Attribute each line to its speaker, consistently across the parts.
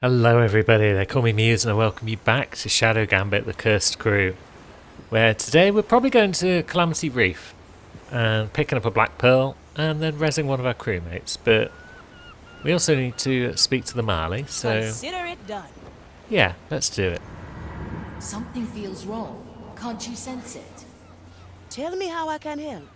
Speaker 1: Hello everybody, they call me Muse and I welcome you back to Shadow Gambit the Cursed Crew, where today we're probably going to Calamity Reef and picking up a Black Pearl and then rezzing one of our crewmates, but we also need to speak to the Marley, so
Speaker 2: Consider it done.
Speaker 1: yeah, let's do it.
Speaker 3: Something feels wrong. Can't you sense it?
Speaker 2: Tell me how I can help.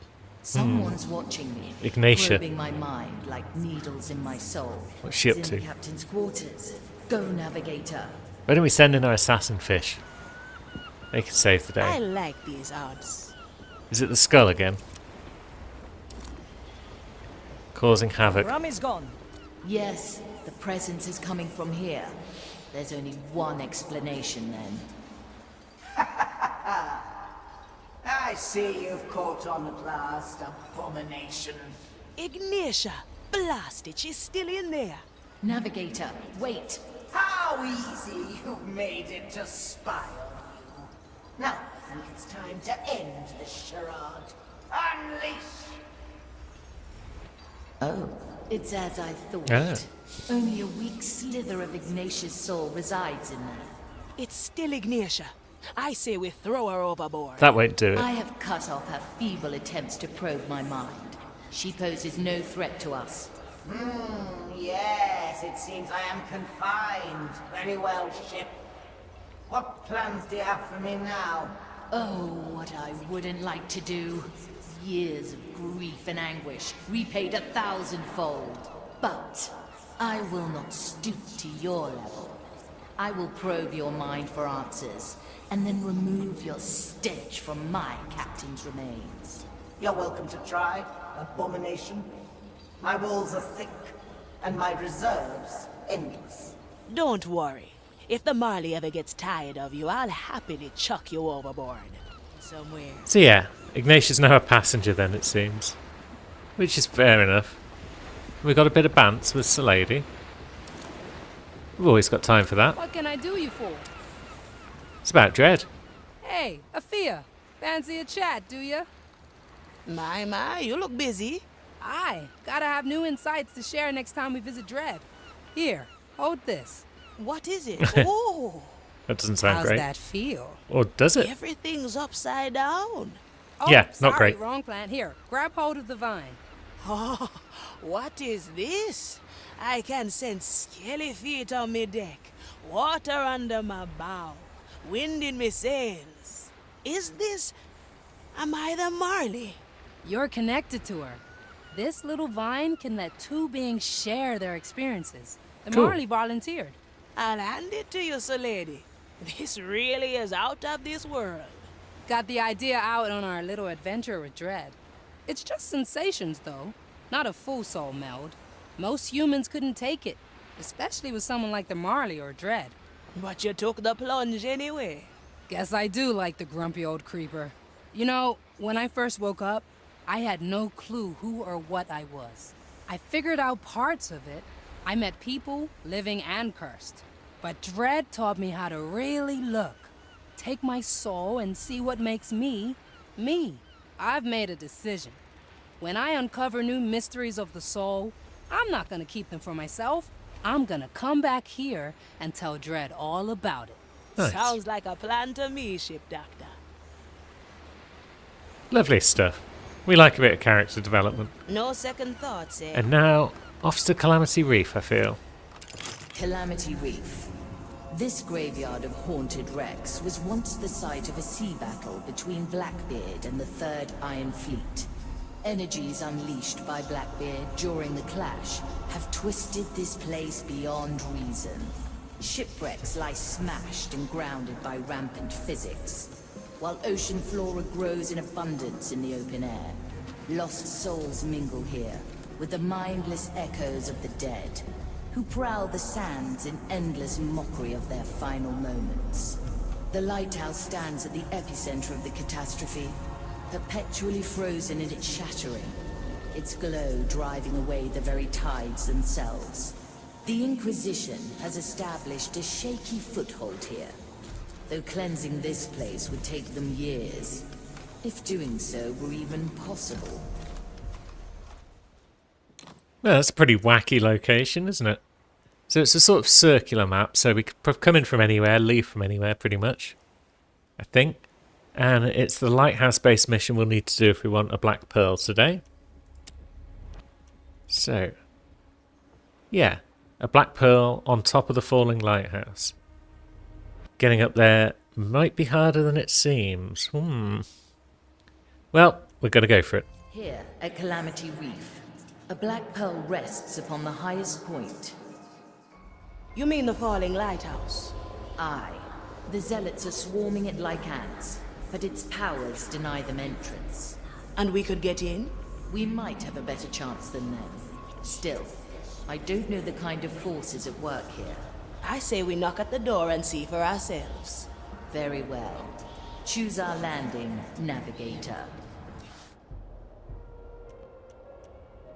Speaker 3: Someone's watching me.
Speaker 1: Ignatia.
Speaker 3: Probing my mind like needles in my soul.
Speaker 1: What's she up
Speaker 3: It's in
Speaker 1: to?
Speaker 3: the captain's quarters. Go, navigator.
Speaker 1: Why don't we send in our assassin fish? They can save the
Speaker 2: I
Speaker 1: day.
Speaker 2: like these odds.
Speaker 1: Is it the skull again? Causing havoc.
Speaker 2: Rum is gone.
Speaker 3: Yes, the presence is coming from here. There's only one explanation then.
Speaker 4: I see you've caught on at last, abomination.
Speaker 2: Ignatia, blast it, she's still in there.
Speaker 3: Navigator, wait.
Speaker 4: How easy you've made it to spy on you. Now I think it's time to end this charade. Unleash!
Speaker 3: Oh, it's as I thought.
Speaker 1: Ah.
Speaker 3: Only a weak slither of Ignatia's soul resides in there.
Speaker 2: It's still Ignatia. I say we throw her overboard.
Speaker 1: That won't do it.
Speaker 3: I have cut off her feeble attempts to probe my mind. She poses no threat to us.
Speaker 4: Yes, it seems I am confined. Very well, ship. What plans do you have for me now?
Speaker 3: Oh, what I wouldn't like to do. Years of grief and anguish, repaid 1,000-fold. But I will not stoop to your level. I will probe your mind for answers, and then remove your stench from my captain's remains.
Speaker 4: You're welcome to try, abomination. My walls are thick, and my reserves endless.
Speaker 2: Don't worry. If the Marley ever gets tired of you, I'll happily chuck you overboard. Somewhere.
Speaker 1: So yeah, Ignatia's now a passenger then, it seems. Which is fair enough. We've got a bit of bants with the lady. We've always got time for that.
Speaker 5: What can I do you for?
Speaker 1: It's about Dread.
Speaker 5: Hey, Afia, fancy a chat, do ya?
Speaker 2: My, you look busy.
Speaker 5: Aye, gotta have new insights to share next time we visit Dread. Here, hold this.
Speaker 2: What is it? Oh,
Speaker 1: That doesn't sound
Speaker 5: How's
Speaker 1: great.
Speaker 5: that feel?
Speaker 1: Or does it?
Speaker 2: everything's upside down.
Speaker 5: Oh,
Speaker 1: Yeah, not
Speaker 5: sorry,
Speaker 1: great.
Speaker 5: wrong plant. Here, grab hold of the vine.
Speaker 2: Oh, what is this? I can sense scaly feet on me deck, water under my bow, wind in me sails. Is this... am I the Marley?
Speaker 5: You're connected to her. This little vine can let two beings share their experiences. The
Speaker 1: Cool.
Speaker 5: Marley volunteered.
Speaker 2: I'll hand it to you, so lady. This really is out of this world.
Speaker 5: Got the idea out on our little adventure with Dread. It's just sensations, though, not a full soul meld. Most humans couldn't take it, especially with someone like the Marley or Dread.
Speaker 2: But you took the plunge anyway.
Speaker 5: Guess I do like the grumpy old creeper. You know, when I first woke up, I had no clue who or what I was. I figured out parts of it. I met people, living and cursed. But Dread taught me how to really look. Take my soul and see what makes me, me. I've made a decision. When I uncover new mysteries of the soul, I'm not gonna keep them for myself. I'm gonna come back here and tell Dread all about it.
Speaker 1: Nice.
Speaker 2: Sounds like a plan to me, ship doctor.
Speaker 1: Lovely stuff. We like a bit of character development.
Speaker 2: No second thoughts, eh?
Speaker 1: And now, off to Calamity Reef, I feel.
Speaker 3: Calamity Reef. This graveyard of haunted wrecks was once the site of a sea battle between Blackbeard and the Third Iron Fleet. Energies unleashed by Blackbeard during the clash have twisted this place beyond reason. Shipwrecks lie smashed and grounded by rampant physics, while ocean flora grows in abundance in the open air. Lost souls mingle here with the mindless echoes of the dead, who prowl the sands in endless mockery of their final moments. The lighthouse stands at the epicenter of the catastrophe, perpetually frozen in its shattering, its glow driving away the very tides themselves. The Inquisition has established a shaky foothold here, though cleansing this place would take them years, if doing so were even possible.
Speaker 1: Well, that's a pretty wacky location, isn't it? So it's a sort of circular map, so we could come in from anywhere, leave from anywhere, pretty much, I think. And it's the lighthouse-based mission we'll need to do if we want a Black Pearl today. So, yeah, a Black Pearl on top of the falling lighthouse. Getting up there might be harder than it seems. Well, we're going to go for it.
Speaker 3: Here, at Calamity Reef, a Black Pearl rests upon the highest point.
Speaker 2: You mean the falling lighthouse?
Speaker 3: Aye. The Zealots are swarming it like ants, but its powers deny them entrance.
Speaker 2: And we could get in?
Speaker 3: We might have a better chance than them. Still, I don't know the kind of forces at work here.
Speaker 2: I say we knock at the door and see for ourselves.
Speaker 3: Very well. Choose our landing, Navigator.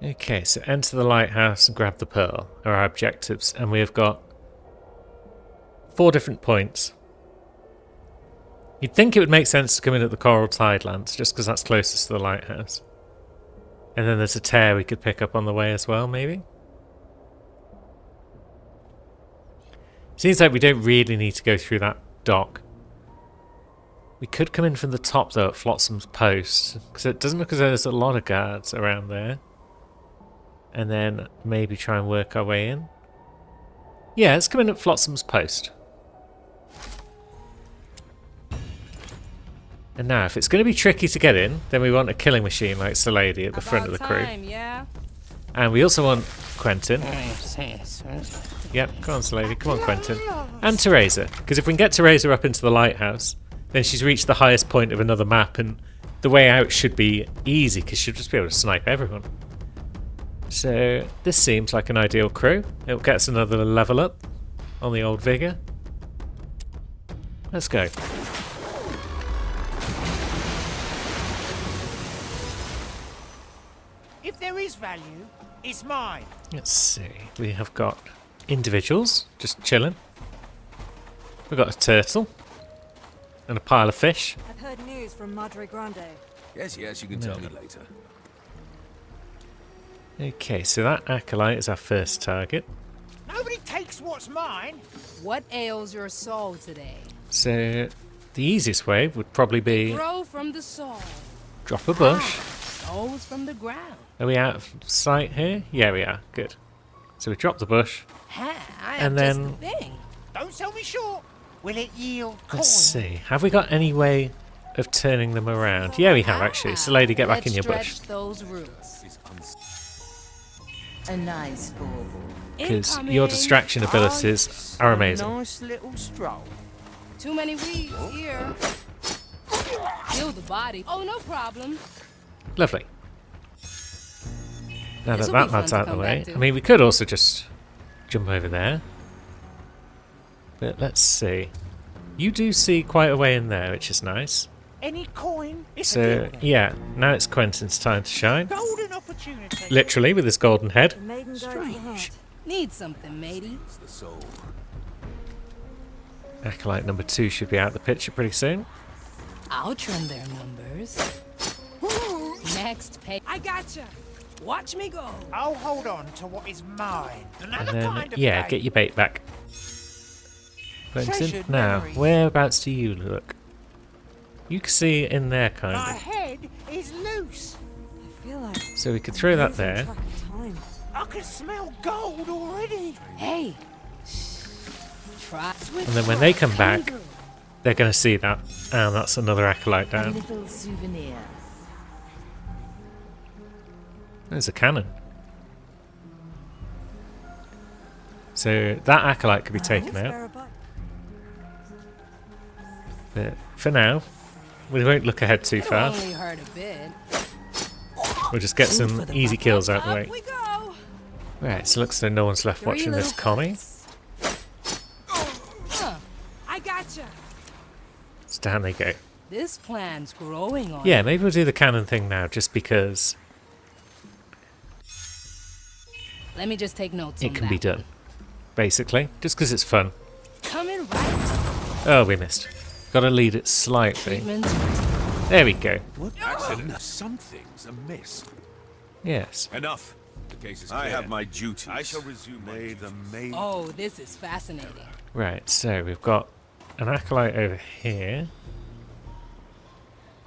Speaker 1: Okay, so enter the lighthouse and grab the pearl are our objectives, and we have got 4 different points. You'd think it would make sense to come in at the Coral Tidelands, just because that's closest to the lighthouse. And then there's a tear we could pick up on the way as well, maybe? Seems like we don't really need to go through that dock. We could come in from the top, though, at Flotsam's Post, because it doesn't look as though there's a lot of guards around there. And then maybe try and work our way in. Yeah, let's come in at Flotsam's Post. And now, if it's going to be tricky to get in, then we want a killing machine like Salady at the front of the crew.
Speaker 5: Yeah?
Speaker 1: And we also want Quentin. Yep, come on Salady, come on Quentin. And Teresa, because if we can get Teresa up into the lighthouse, then she's reached the highest point of another map, and the way out should be easy, because she'll just be able to snipe everyone. So, this seems like an ideal crew. It'll get us another level up on the old Vigor. Let's go.
Speaker 6: If there is value, it's mine.
Speaker 1: Let's see. We have got individuals just chilling. We've got a turtle and a pile of fish.
Speaker 7: I've heard news from Madre Grande.
Speaker 8: Yes, you can tell me later.
Speaker 1: Okay, so that acolyte is our first target.
Speaker 6: Nobody takes what's mine.
Speaker 5: What ails your soul today?
Speaker 1: So the easiest way would probably be
Speaker 5: Grow from the soul.
Speaker 1: drop a bush.
Speaker 5: Souls from the ground.
Speaker 1: Are we out of sight here? Yeah, we are. Good. So we drop the bush.
Speaker 5: Ha, I
Speaker 1: And
Speaker 5: have just
Speaker 1: then-
Speaker 5: the thing.
Speaker 6: Don't sell me short. Will it yield coin?
Speaker 1: Let's see. Have we got any way of turning them around? Yeah, we have actually. So lady, get back in your bush.
Speaker 5: Let's stretch those roots.
Speaker 3: A nice bauble.
Speaker 1: Because your distraction abilities are amazing.
Speaker 6: Nice little stroll.
Speaker 5: Too many weeds here. Kill the body. Oh, no problem.
Speaker 1: Lovely. Now that
Speaker 5: This'll
Speaker 1: that
Speaker 5: be
Speaker 1: lad's
Speaker 5: fun to
Speaker 1: out of the
Speaker 5: come
Speaker 1: way,
Speaker 5: back to.
Speaker 1: I mean, we could also just jump over there. But let's see. You do see quite a way in there, which is nice.
Speaker 6: Any coin? It's a
Speaker 1: So,
Speaker 6: deal.
Speaker 1: yeah, now it's Quentin's time to shine.
Speaker 6: Golden opportunity.
Speaker 1: Literally, with his golden head.
Speaker 7: The maiden guide for the heart.
Speaker 5: Need something, matey.
Speaker 8: It's the soul.
Speaker 1: Acolyte number 2 should be out of the picture pretty soon.
Speaker 5: I'll trim their numbers. Next pay. I gotcha. Watch me go.
Speaker 6: I'll hold on to what is mine.
Speaker 1: And
Speaker 6: Another
Speaker 1: then,
Speaker 6: kind of
Speaker 1: yeah,
Speaker 6: game.
Speaker 1: get your bait back. Quentin,
Speaker 6: Treasured
Speaker 1: now,
Speaker 6: memories.
Speaker 1: whereabouts do you look? You can see in there,
Speaker 6: My
Speaker 1: kind of.
Speaker 6: head is loose.
Speaker 7: I feel like
Speaker 1: So we could throw that
Speaker 7: losing
Speaker 1: there.
Speaker 7: track of time.
Speaker 6: I can smell gold already.
Speaker 5: Hey. Try.
Speaker 1: And then when they come back, they're going to see that. And that's another acolyte
Speaker 3: A
Speaker 1: down.
Speaker 3: little souvenir.
Speaker 1: There's a cannon. So that acolyte could be taken out.
Speaker 7: Spare a buck.
Speaker 1: But for now, we won't look ahead too
Speaker 5: It'll
Speaker 1: far.
Speaker 5: only hurt a bit.
Speaker 1: We'll just get some easy kills out of the
Speaker 5: Up
Speaker 1: way.
Speaker 5: we go.
Speaker 1: Right, so looks like no one's left
Speaker 5: Three
Speaker 1: watching this
Speaker 5: little
Speaker 1: commie.
Speaker 5: cuts. I gotcha.
Speaker 1: So down they go.
Speaker 5: This plan's growing on
Speaker 1: Yeah, maybe we'll do the cannon thing now, just because
Speaker 5: Let me just take notes
Speaker 1: it
Speaker 5: on
Speaker 1: can
Speaker 5: that
Speaker 1: be done. Basically, just because it's fun.
Speaker 5: one. Coming right.
Speaker 1: Oh, we missed. Got to lead it slightly.
Speaker 5: Treatments.
Speaker 1: There we go.
Speaker 8: What accident? Something's amiss.
Speaker 1: Yes.
Speaker 8: Enough. The case is
Speaker 9: I
Speaker 8: clear.
Speaker 9: have my duties.
Speaker 8: I shall resume my
Speaker 9: May the maid.
Speaker 5: Oh, this is fascinating.
Speaker 1: Right, so we've got an acolyte over here.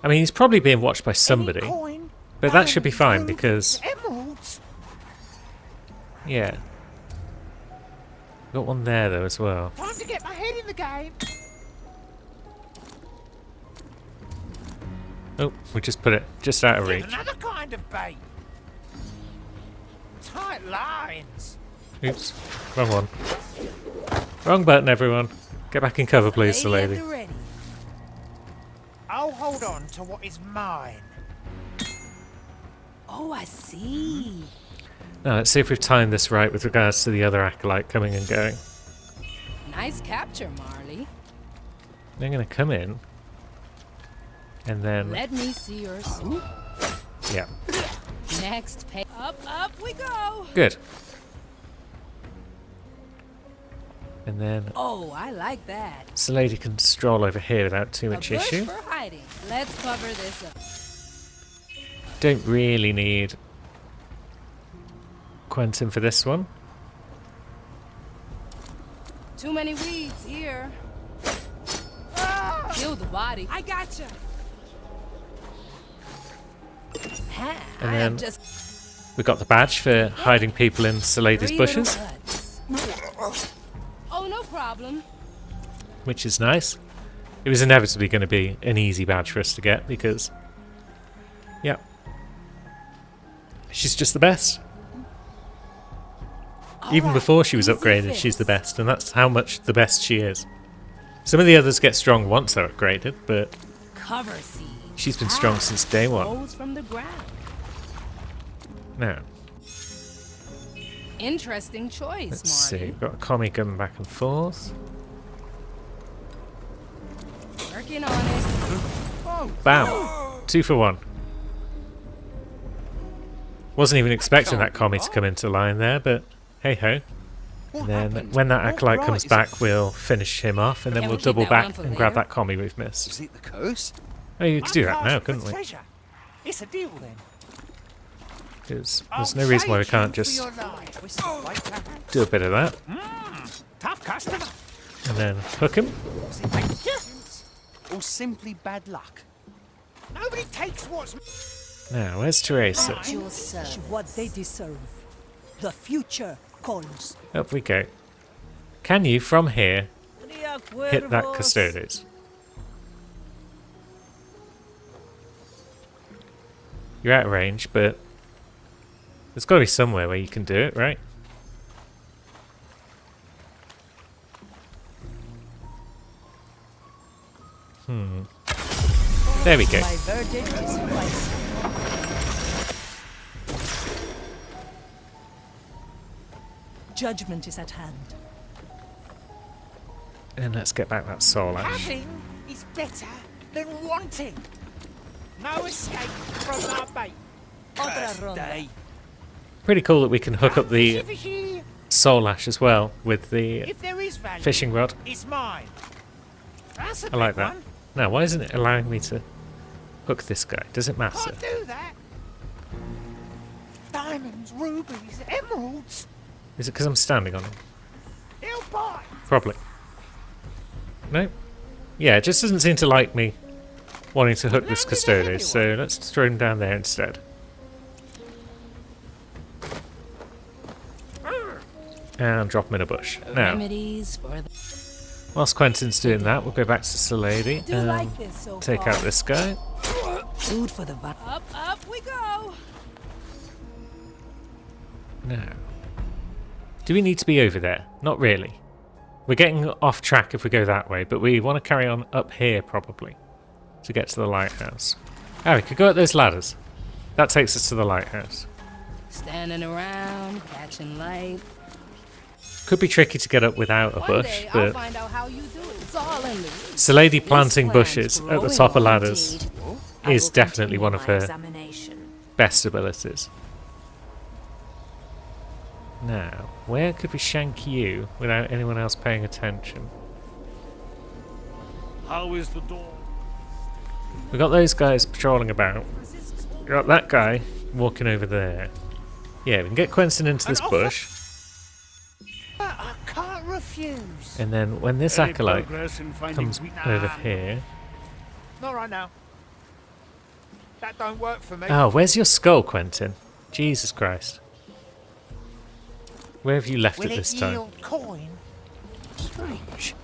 Speaker 1: I mean, he's probably being watched by somebody,
Speaker 6: Any coin,
Speaker 1: but that should be fine
Speaker 6: rubies,
Speaker 1: because,
Speaker 6: emeralds.
Speaker 1: yeah. Got one there though as well.
Speaker 6: Time to get my head in the game.
Speaker 1: Oh, we just put it just out of reach.
Speaker 6: Another kind of bait. Tight lines.
Speaker 1: Oops, wrong one. Wrong button, everyone. Get back in cover, please, the
Speaker 5: Lady
Speaker 1: lady.
Speaker 5: at the ready.
Speaker 6: I'll hold on to what is mine.
Speaker 5: Oh, I see.
Speaker 1: Now, let's see if we've timed this right with regards to the other acolyte coming and going.
Speaker 5: Nice capture, Marley.
Speaker 1: They're going to come in, and then,
Speaker 5: Let me see your swoop.
Speaker 1: yeah,
Speaker 5: Next pay. Up we go.
Speaker 1: good. And then,
Speaker 5: Oh, I like that.
Speaker 1: so the lady can stroll over here without too
Speaker 5: A
Speaker 1: much
Speaker 5: bush
Speaker 1: issue.
Speaker 5: for hiding. Let's cover this up.
Speaker 1: Don't really need Quentin for this one.
Speaker 5: Too many weeds here. Kill the body. I gotcha. Ha,
Speaker 1: And
Speaker 5: I am
Speaker 1: then-
Speaker 5: just
Speaker 1: We've got the badge for hiding people in Salady's
Speaker 5: 3
Speaker 1: bushes,
Speaker 5: little cuts. Oh, no problem.
Speaker 1: which is nice. It was inevitably going to be an easy badge for us to get because, yeah, she's just the best. Even before she was
Speaker 5: easy
Speaker 1: upgraded,
Speaker 5: fix.
Speaker 1: she's the best, and that's how much the best she is. Some of the others get strong once they're upgraded, but
Speaker 5: Cover seeds.
Speaker 1: she's been strong since day one.
Speaker 5: Rose from the ground.
Speaker 1: Now,
Speaker 5: Interesting choice,
Speaker 1: let's see.
Speaker 5: Marty.
Speaker 1: We've got a commie coming back and forth.
Speaker 5: Working on it.
Speaker 1: Bam! 2 for 1. Wasn't even expecting that commie to come into line there, but hey ho. And then when that acolyte comes back, we'll finish him off, and then
Speaker 5: Yeah,
Speaker 1: we'll
Speaker 5: we'll keep
Speaker 1: double
Speaker 5: that one
Speaker 1: back
Speaker 5: for
Speaker 1: and grab
Speaker 5: later.
Speaker 1: that commie we've missed.
Speaker 8: Is it the curse?
Speaker 1: Oh, you could do that now,
Speaker 6: Ask for
Speaker 1: couldn't we?
Speaker 6: treasure. It's a deal then.
Speaker 1: Because
Speaker 6: I'll
Speaker 1: there's no reason why we
Speaker 6: trade
Speaker 1: can't
Speaker 6: you for
Speaker 1: just
Speaker 6: your life with some white diamonds.
Speaker 1: do a bit of that,
Speaker 6: Tough customer.
Speaker 1: and then hook him.
Speaker 6: Does it make a difference?
Speaker 8: Or simply bad luck?
Speaker 6: Nobody takes what's
Speaker 1: Now, where's Teresa?
Speaker 3: At your service.
Speaker 7: What they deserve. The future calls.
Speaker 1: Up we go. Can you, from here,
Speaker 2: Cría
Speaker 1: hit that
Speaker 2: cuervos.
Speaker 1: Custodes? You're out of range, but there's got to be somewhere where you can do it, right? There we go.
Speaker 7: My verdict is final. Judgment is at hand.
Speaker 1: And let's get back that soul ash.
Speaker 6: having is better than wanting. No escape from our bait.
Speaker 7: Otra ronda.
Speaker 8: Day.
Speaker 1: Pretty cool that we can hook up the
Speaker 6: Fishy,
Speaker 1: soul ash as well with the
Speaker 6: if there is value,
Speaker 1: fishing rod.
Speaker 6: it's mine. That's a
Speaker 1: I like
Speaker 6: big
Speaker 1: that.
Speaker 6: one.
Speaker 1: Now, why isn't it allowing me to hook this guy? Does it matter?
Speaker 6: Can't do that. Diamonds, rubies, emeralds.
Speaker 1: Is it because I'm standing on him?
Speaker 6: They'll bite.
Speaker 1: Probably. No? Yeah, it just doesn't seem to like me wanting to hook this Custodes, so let's throw him down there instead. And drop him in a bush. Now,
Speaker 5: Remedies for the
Speaker 1: whilst Quentin's doing that, we'll go back to Salady
Speaker 7: Do
Speaker 1: and
Speaker 7: like this so
Speaker 1: take
Speaker 7: far.
Speaker 1: out this guy.
Speaker 7: Food for the va-
Speaker 5: up we go.
Speaker 1: Now, do we need to be over there? Not really. We're getting off track if we go that way, but we want to carry on up here probably to get to the lighthouse. Oh, we could go up those ladders. That takes us to the lighthouse.
Speaker 5: Standing around, catching light.
Speaker 1: Could be tricky to get up without a
Speaker 5: One
Speaker 1: bush,
Speaker 5: day I'll
Speaker 1: but
Speaker 5: find out how you do it. It's all in the
Speaker 1: Salady planting
Speaker 7: This plant's
Speaker 1: bushes at the
Speaker 7: growing
Speaker 1: top of
Speaker 7: on
Speaker 1: ladders
Speaker 7: indeed. I
Speaker 1: is
Speaker 7: will
Speaker 1: definitely
Speaker 7: continue
Speaker 1: one of
Speaker 7: my
Speaker 1: her
Speaker 7: examination.
Speaker 1: best abilities. Now, where could we shank you without anyone else paying attention?
Speaker 6: How is the door?
Speaker 1: We got those guys patrolling about. We got that guy walking over there. Yeah, we can get Quentin into this bush,
Speaker 6: I can't refuse.
Speaker 1: and then when this
Speaker 9: Any
Speaker 1: acolyte
Speaker 9: progress in finding
Speaker 1: comes
Speaker 9: wheat?
Speaker 1: over
Speaker 9: Nah,
Speaker 1: here...
Speaker 6: Not right now. That don't work for me.
Speaker 1: Oh, where's your skull, Quentin? Jesus Christ. Where have you left
Speaker 6: Will
Speaker 1: it this
Speaker 6: it
Speaker 1: time?
Speaker 6: yield coin? Strange.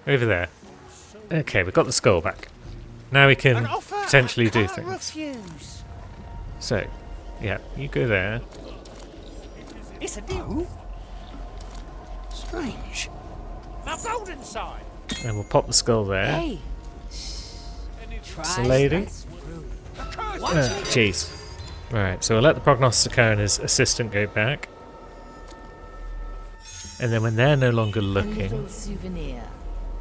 Speaker 1: Over there. Okay, we've got the skull back. Now we
Speaker 6: An
Speaker 1: can
Speaker 6: offer
Speaker 1: potentially
Speaker 6: I
Speaker 1: do
Speaker 6: can't
Speaker 1: things.
Speaker 6: refuse.
Speaker 1: So, yeah, you go there.
Speaker 6: It's a deal. Strange. My golden side.
Speaker 1: And we'll pop the skull there.
Speaker 5: Hey, try
Speaker 1: It's a lady.
Speaker 5: this fruit.
Speaker 1: Jeez. Right, so we'll let the prognosticator and his assistant go back. And then when they're no longer
Speaker 3: A
Speaker 1: looking,
Speaker 3: little souvenir.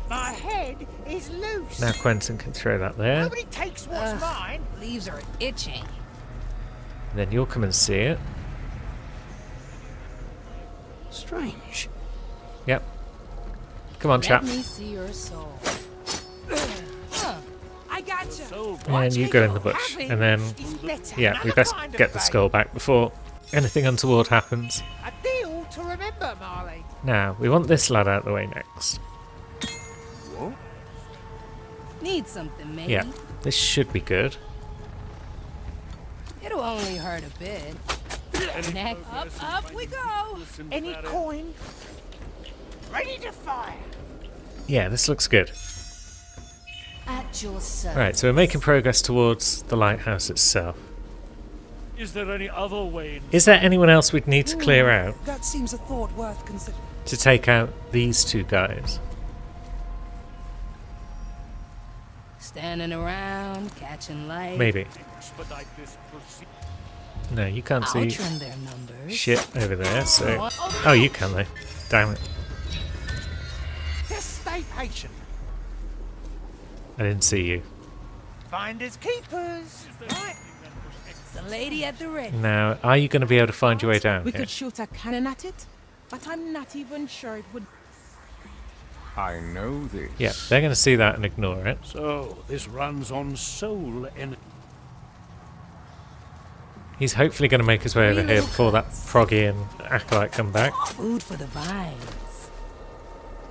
Speaker 6: My head is loose.
Speaker 1: now Quentin can throw that there.
Speaker 6: Nobody takes what's mine.
Speaker 5: Leaves are itching.
Speaker 1: And then you'll come and see it.
Speaker 6: Strange.
Speaker 1: Yep. Come on,
Speaker 5: Let
Speaker 1: chap.
Speaker 5: me see your soul. I gotcha.
Speaker 9: So
Speaker 1: And you go in the bush. And then, yeah, we best get the skull back before anything untoward happens.
Speaker 6: A deal to remember, Marley.
Speaker 1: Now, we want this lad out of the way next.
Speaker 5: Need something, maybe.
Speaker 1: Yeah, this should be good.
Speaker 5: It'll only hurt a bit. Neck up we go.
Speaker 6: Any coin? Ready to fire.
Speaker 1: Yeah, this looks good.
Speaker 3: At your service.
Speaker 1: Right, so we're making progress towards the lighthouse itself.
Speaker 9: is there any other way?
Speaker 1: Is there anyone else we'd need to clear out
Speaker 7: That seems a thought worth considering.
Speaker 1: to take out these two guys?
Speaker 5: Standing around, catching light.
Speaker 1: Maybe.
Speaker 9: Expedite this proceed.
Speaker 1: No, you can't
Speaker 5: I'll
Speaker 1: see
Speaker 5: trim their numbers.
Speaker 1: shit over there, so... Oh, you can though. Damn it.
Speaker 6: Just stay patient.
Speaker 1: I didn't see you.
Speaker 6: Finders keepers. Right.
Speaker 5: It's the lady at the ready.
Speaker 1: Now, are you going to be able to find your way down
Speaker 7: We
Speaker 1: here?
Speaker 7: could shoot a cannon at it, but I'm not even sure it would.
Speaker 8: I know this.
Speaker 1: Yeah, they're going to see that and ignore it.
Speaker 9: So this runs on soul energy.
Speaker 1: He's hopefully going to make his way over here before that Froggy and Acolyte come back.
Speaker 5: Food for the vines.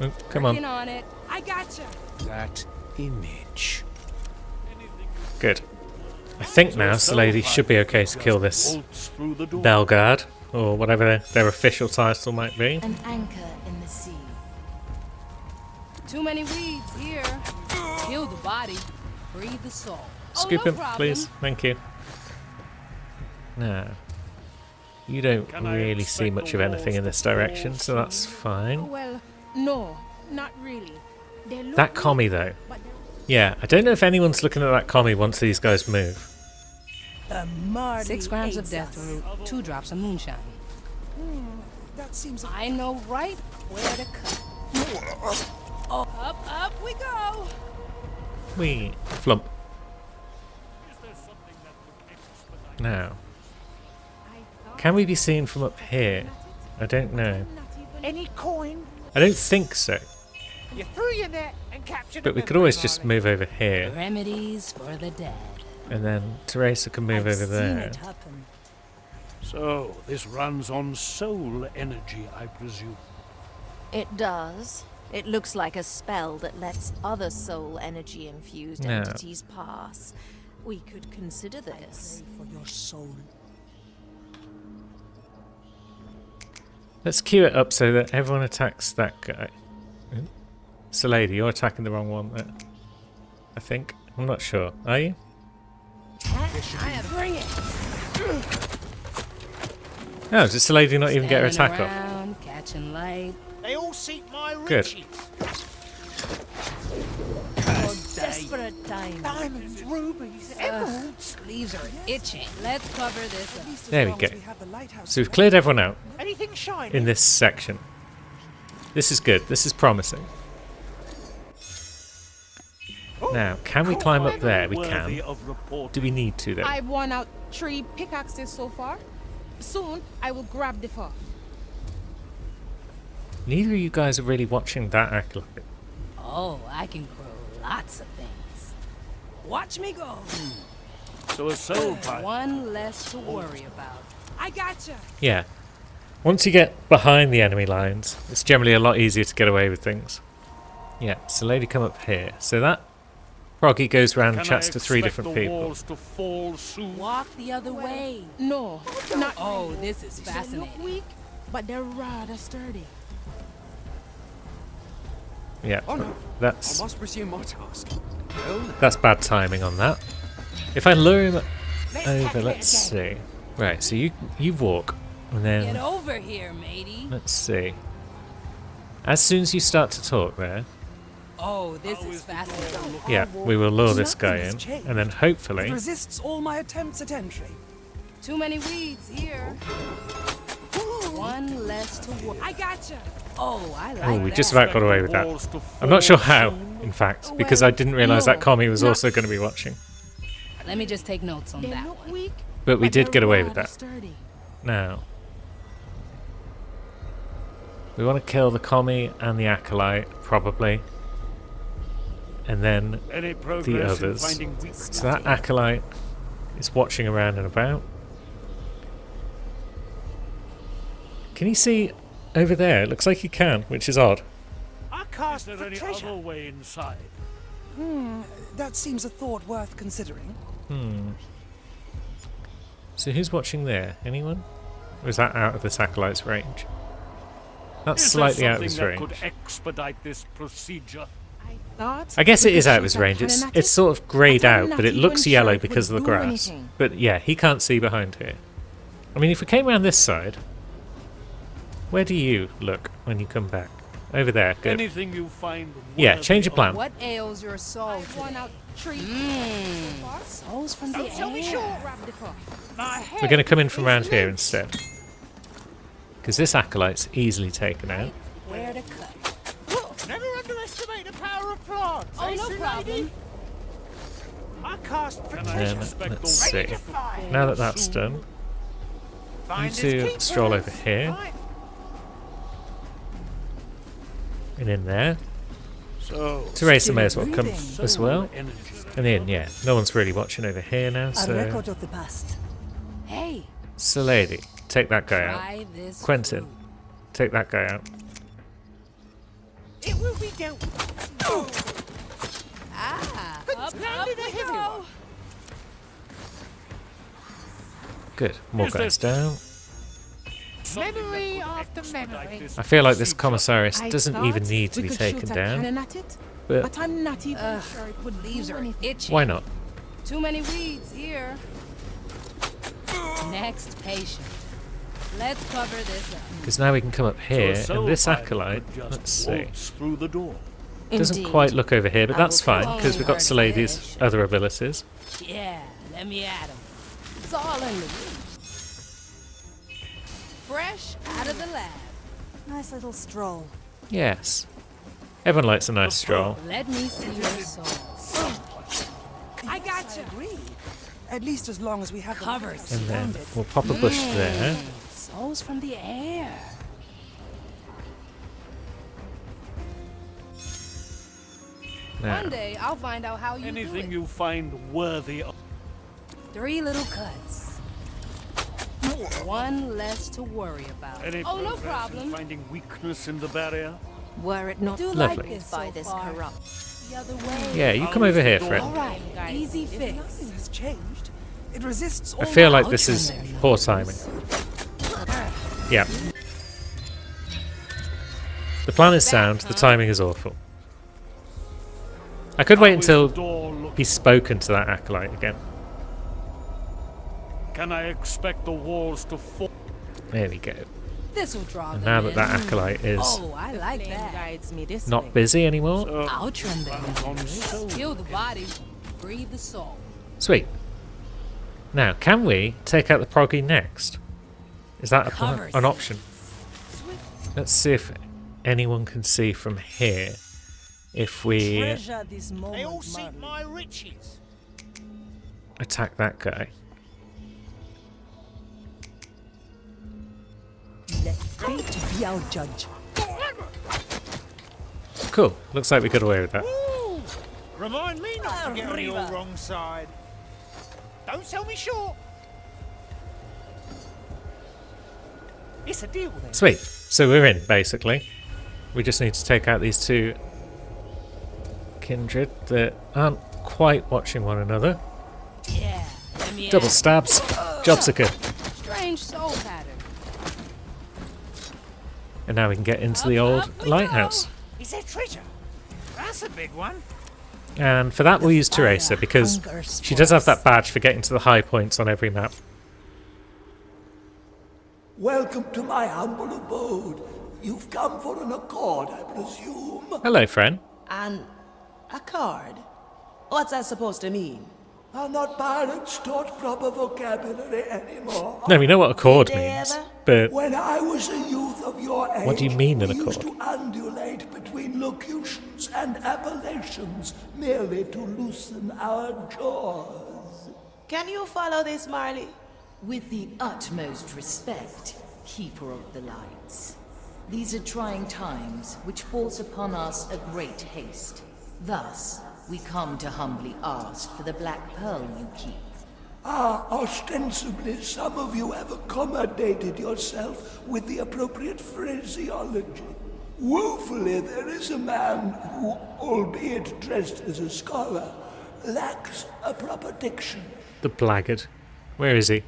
Speaker 1: Oh, come
Speaker 5: Working
Speaker 1: on.
Speaker 5: on it. I gotcha.
Speaker 8: That image.
Speaker 1: Good. I think now Lady should be okay to kill this
Speaker 9: Bolts through the door.
Speaker 1: Belguard, or whatever their official title might be.
Speaker 3: An anchor in the sea.
Speaker 5: Too many weeds here. Kill the body. Free the soul.
Speaker 1: Scoop
Speaker 5: oh, no
Speaker 1: him,
Speaker 5: problem.
Speaker 1: please. Thank you. Now, you don't
Speaker 9: Can I
Speaker 1: really see
Speaker 9: expect
Speaker 1: much
Speaker 9: the
Speaker 1: of anything in
Speaker 9: walls
Speaker 1: this
Speaker 9: to fall
Speaker 1: direction, so that's
Speaker 9: soon?
Speaker 1: fine.
Speaker 7: Well, no, not really. They look
Speaker 1: That
Speaker 7: good,
Speaker 1: commie, though.
Speaker 7: but
Speaker 1: Yeah, I don't know if anyone's looking at that commie once these guys move.
Speaker 7: the Marley
Speaker 5: 6 grams of
Speaker 7: hates
Speaker 5: death
Speaker 7: us.
Speaker 5: root, 2 drops of moonshine.
Speaker 7: That seems.
Speaker 5: I know right where to cut. Up we go.
Speaker 1: Wee. Flump. Now, can we be seen from up here? I don't know.
Speaker 6: Any coin?
Speaker 1: I don't think so.
Speaker 6: You threw your net and captured.
Speaker 1: But
Speaker 6: a
Speaker 1: we could
Speaker 6: member,
Speaker 1: always just
Speaker 6: Marley.
Speaker 1: move over here,
Speaker 5: Remedies for the dead.
Speaker 1: and then Teresa can move
Speaker 7: I've
Speaker 1: over
Speaker 7: seen
Speaker 1: there.
Speaker 7: it happen.
Speaker 9: So this runs on soul energy, I presume.
Speaker 10: It does. It looks like a spell that lets other soul energy infused
Speaker 1: No.
Speaker 10: entities pass. We could consider this.
Speaker 7: Pray for your soul.
Speaker 1: Let's queue it up so that everyone attacks that guy. So, lady, you're attacking the wrong one there. I think. I'm not sure. Are you?
Speaker 5: Bring it.
Speaker 1: No, does the lady not even get her
Speaker 5: Standing
Speaker 1: attack off?
Speaker 5: around, catching light.
Speaker 6: They all seek my
Speaker 1: Good.
Speaker 6: riches.
Speaker 10: Desperate time.
Speaker 6: Diamonds, rubies, emeralds.
Speaker 5: Leaves are itching. Let's cover this up.
Speaker 7: As
Speaker 1: There we
Speaker 7: long as
Speaker 1: go.
Speaker 7: have the lighthouse
Speaker 1: So we've cleared everyone out
Speaker 6: Anything shiny?
Speaker 1: in this section. This is good. This is promising. Now, can we climb up there? We
Speaker 9: Worthy
Speaker 1: can.
Speaker 9: of report.
Speaker 1: Do we need to, though?
Speaker 7: I've worn out 3 pickaxes so far. Soon, I will grab the 4th.
Speaker 1: Neither of you guys are really watching that acolyte.
Speaker 5: Oh, I can grow lots of things. Watch me go.
Speaker 9: to a soul pipe.
Speaker 5: One less to worry about. I gotcha.
Speaker 1: Yeah. Once you get behind the enemy lines, it's generally a lot easier to get away with things. Yeah, so lady come up here. So that Proggy goes round and chats to 3 different people.
Speaker 9: Walls to fall soon?
Speaker 5: Walk the other way.
Speaker 7: No, not.
Speaker 5: Oh, this is
Speaker 7: They look
Speaker 5: fascinating.
Speaker 7: weak, but they're rather sturdy.
Speaker 1: Yeah,
Speaker 11: Oh no, I
Speaker 1: that's
Speaker 11: must resume my task.
Speaker 1: that's bad timing on that. If I lure him over, let's see. Right, so you walk, and
Speaker 5: Get
Speaker 1: then
Speaker 5: over here, matey.
Speaker 1: let's see. As soon as you start to talk there,
Speaker 5: Oh, this is fascinating.
Speaker 1: yeah, we will lure this guy
Speaker 11: Nothing has
Speaker 1: in,
Speaker 11: changed.
Speaker 1: and then hopefully,
Speaker 11: It resists all my attempts at entry.
Speaker 5: Too many weeds here. One less to worry. I gotcha. Oh, I like
Speaker 1: oh, we
Speaker 5: that.
Speaker 1: just about got away with that. I'm not sure how, in fact, because I didn't realise that Commie was also going to be watching.
Speaker 5: Let me just take notes on
Speaker 7: They
Speaker 5: that
Speaker 7: look
Speaker 5: one.
Speaker 7: weak,
Speaker 1: But we
Speaker 7: but
Speaker 1: did
Speaker 7: they're
Speaker 1: get away with
Speaker 7: rather
Speaker 1: that.
Speaker 7: Sturdy.
Speaker 1: Now, we want to kill the Commie and the Acolyte, probably. And then
Speaker 9: Any progress
Speaker 1: the
Speaker 9: in
Speaker 1: others.
Speaker 9: finding weakness?
Speaker 1: So that Acolyte is watching around and about. Can you see over there? It looks like he can, which is odd.
Speaker 9: I cast there any other way inside?
Speaker 11: That seems a thought worth considering.
Speaker 1: So who's watching there? Anyone? Or is that out of this Acolyte's range? That's
Speaker 9: Is there
Speaker 1: slightly out of his
Speaker 9: something that
Speaker 1: range.
Speaker 9: could expedite this procedure?
Speaker 7: Thought
Speaker 1: I guess
Speaker 7: we
Speaker 1: it is
Speaker 7: could
Speaker 1: out of
Speaker 7: shoot
Speaker 1: his
Speaker 7: that
Speaker 1: range.
Speaker 7: cannon at
Speaker 1: It's
Speaker 7: it,
Speaker 1: sort of greyed
Speaker 7: but I'm
Speaker 1: out,
Speaker 7: not
Speaker 1: but it looks
Speaker 7: even
Speaker 1: yellow
Speaker 7: sure it
Speaker 1: because of
Speaker 7: would
Speaker 1: the
Speaker 7: do
Speaker 1: grass.
Speaker 7: anything.
Speaker 1: But yeah, he can't see behind here. I mean, if we came around this side, where do you look when you come back? Over there, good.
Speaker 9: Anything you find.
Speaker 1: Yeah,
Speaker 9: worthy
Speaker 1: change your
Speaker 9: of-
Speaker 1: plan.
Speaker 5: What ails your soul
Speaker 7: One
Speaker 5: today?
Speaker 7: out tree.
Speaker 5: Souls from the
Speaker 7: Don't sell me
Speaker 5: air.
Speaker 7: short, grab the car.
Speaker 9: My
Speaker 1: We're going to come in
Speaker 7: It's
Speaker 1: from around here
Speaker 7: loose.
Speaker 1: instead. Because this Acolyte's easily taken out.
Speaker 5: Where to cut?
Speaker 6: Never underestimate the power of plants.
Speaker 5: Oh, no problem.
Speaker 6: I cast
Speaker 1: And
Speaker 6: protection.
Speaker 1: then, let's see. Now that that's done, you
Speaker 6: Find
Speaker 1: two
Speaker 6: his
Speaker 1: stroll
Speaker 6: keepers.
Speaker 1: over here.
Speaker 6: Right.
Speaker 1: And in there.
Speaker 9: So,
Speaker 1: Teresa may as well come
Speaker 11: breathing.
Speaker 1: as well.
Speaker 9: energy.
Speaker 1: And in, yeah. No one's really watching over here now,
Speaker 11: A
Speaker 1: so...
Speaker 11: record of the past.
Speaker 5: Hey,
Speaker 1: So lady, take that guy out.
Speaker 5: try this.
Speaker 1: Quentin,
Speaker 5: fruit.
Speaker 1: take that guy out.
Speaker 6: It will be dealt with.
Speaker 5: Ah, up
Speaker 6: Landed a
Speaker 5: we
Speaker 6: heavy
Speaker 5: go.
Speaker 6: one.
Speaker 1: Good. More
Speaker 9: Is
Speaker 1: guys down.
Speaker 6: Memory after memory.
Speaker 1: I feel like this Commissarius
Speaker 7: I
Speaker 1: doesn't
Speaker 7: thought
Speaker 1: even need to
Speaker 7: we
Speaker 1: be
Speaker 7: could
Speaker 1: taken
Speaker 7: shoot a
Speaker 1: down.
Speaker 7: cannon at it,
Speaker 1: But
Speaker 7: but I'm not even sure it would
Speaker 5: Leaves
Speaker 7: do
Speaker 5: are
Speaker 7: anything.
Speaker 5: itching.
Speaker 1: why not?
Speaker 5: Too many weeds here. Next patient. Let's cover this up.
Speaker 1: Because now we can come up
Speaker 9: So
Speaker 1: here,
Speaker 9: a soul
Speaker 1: and this
Speaker 9: pilot
Speaker 1: Acolyte,
Speaker 9: could just
Speaker 1: let's see,
Speaker 9: waltz through the door.
Speaker 1: doesn't
Speaker 3: Indeed.
Speaker 1: quite look over here, but
Speaker 3: I
Speaker 1: that's
Speaker 3: will
Speaker 1: fine,
Speaker 3: follow
Speaker 1: because we've got
Speaker 3: your
Speaker 1: Salady's
Speaker 3: admonition.
Speaker 1: other abilities.
Speaker 5: Yeah, let me at him. It's all in the room. Fresh out of the lab.
Speaker 3: Nice little stroll.
Speaker 1: Yes. Everyone likes a nice stroll.
Speaker 5: Let me see your soul.
Speaker 7: I gotcha.
Speaker 11: Agree. At least as long as we have the
Speaker 5: Cover
Speaker 11: lights
Speaker 1: And then
Speaker 11: surrounded.
Speaker 1: we'll pop a bush there.
Speaker 5: Souls from the air.
Speaker 1: Now,
Speaker 5: One day I'll find out how you
Speaker 9: Anything
Speaker 5: do it.
Speaker 9: you find worthy of.
Speaker 5: 3 little cuts. One less to worry about.
Speaker 9: Any
Speaker 5: Oh, no
Speaker 9: progress in
Speaker 5: problem.
Speaker 9: finding weakness in the barrier?
Speaker 3: Were it not
Speaker 5: Do
Speaker 1: Lovely.
Speaker 5: like this
Speaker 3: by
Speaker 5: so
Speaker 3: this
Speaker 5: far.
Speaker 3: corrupt.
Speaker 5: The other way.
Speaker 1: yeah, you come over here, friend.
Speaker 5: All right, easy
Speaker 11: Nothing
Speaker 5: fix.
Speaker 11: has changed. It resists all
Speaker 1: I feel
Speaker 11: my
Speaker 1: like this is poor timing. Yeah. The plan is sound, the timing is awful. I could wait
Speaker 9: How is
Speaker 1: until
Speaker 9: the door look-
Speaker 1: he's spoken to that Acolyte again.
Speaker 9: Can I expect the walls to fall?
Speaker 1: There we go.
Speaker 5: This will draw
Speaker 1: And
Speaker 5: them
Speaker 1: now that
Speaker 5: in.
Speaker 1: that Acolyte is
Speaker 5: Oh, I like
Speaker 7: Flame
Speaker 5: that.
Speaker 7: guides me this way.
Speaker 1: not busy anymore,
Speaker 9: So,
Speaker 5: I'll trim them.
Speaker 9: runs on soul.
Speaker 5: Kill the body, breathe the soul.
Speaker 1: sweet. Now, can we take out the Proggy next? Is that
Speaker 5: Cover
Speaker 1: an option? Let's see if anyone can see from here. If we
Speaker 11: Treasure this
Speaker 6: They
Speaker 11: moment,
Speaker 6: all seek
Speaker 11: Marley.
Speaker 6: my riches.
Speaker 1: attack that guy.
Speaker 11: Let fate be our judge.
Speaker 1: Cool. Looks like we got away with that.
Speaker 6: Remind me not to get on your wrong side. Don't sell me short. It's a deal then.
Speaker 1: Sweet. So we're in, basically. We just need to take out these two kindred that aren't quite watching one another.
Speaker 5: Yeah, let me
Speaker 1: Double
Speaker 5: out.
Speaker 1: stabs. Jobs are good.
Speaker 5: Strange soul pattern.
Speaker 1: And now we can get into the old lighthouse.
Speaker 6: Is there treasure? That's a big one.
Speaker 1: And for that we'll use Teresa, because she does have that badge for getting to the high points on every map.
Speaker 12: Welcome to my humble abode. You've come for an accord, I presume.
Speaker 1: Hello, friend.
Speaker 2: And a card? What's that supposed to mean?
Speaker 12: Are not pirates taught proper vocabulary anymore?
Speaker 1: No, we know what accord means, but
Speaker 12: When I was a youth of your age,
Speaker 1: what do you mean an
Speaker 12: we used
Speaker 1: accord?
Speaker 12: to undulate between locutions and appellations merely to loosen our jaws.
Speaker 2: Can you follow this, Marley?
Speaker 3: With the utmost respect, Keeper of the Lights. These are trying times which force upon us a great haste. Thus, we come to humbly ask for the black pearl you keep.
Speaker 12: Ah, ostensibly some of you have accommodated yourself with the appropriate phraseology. Woefully, there is a man who, albeit dressed as a scholar, lacks a proper diction.
Speaker 1: The blackguard. Where is he?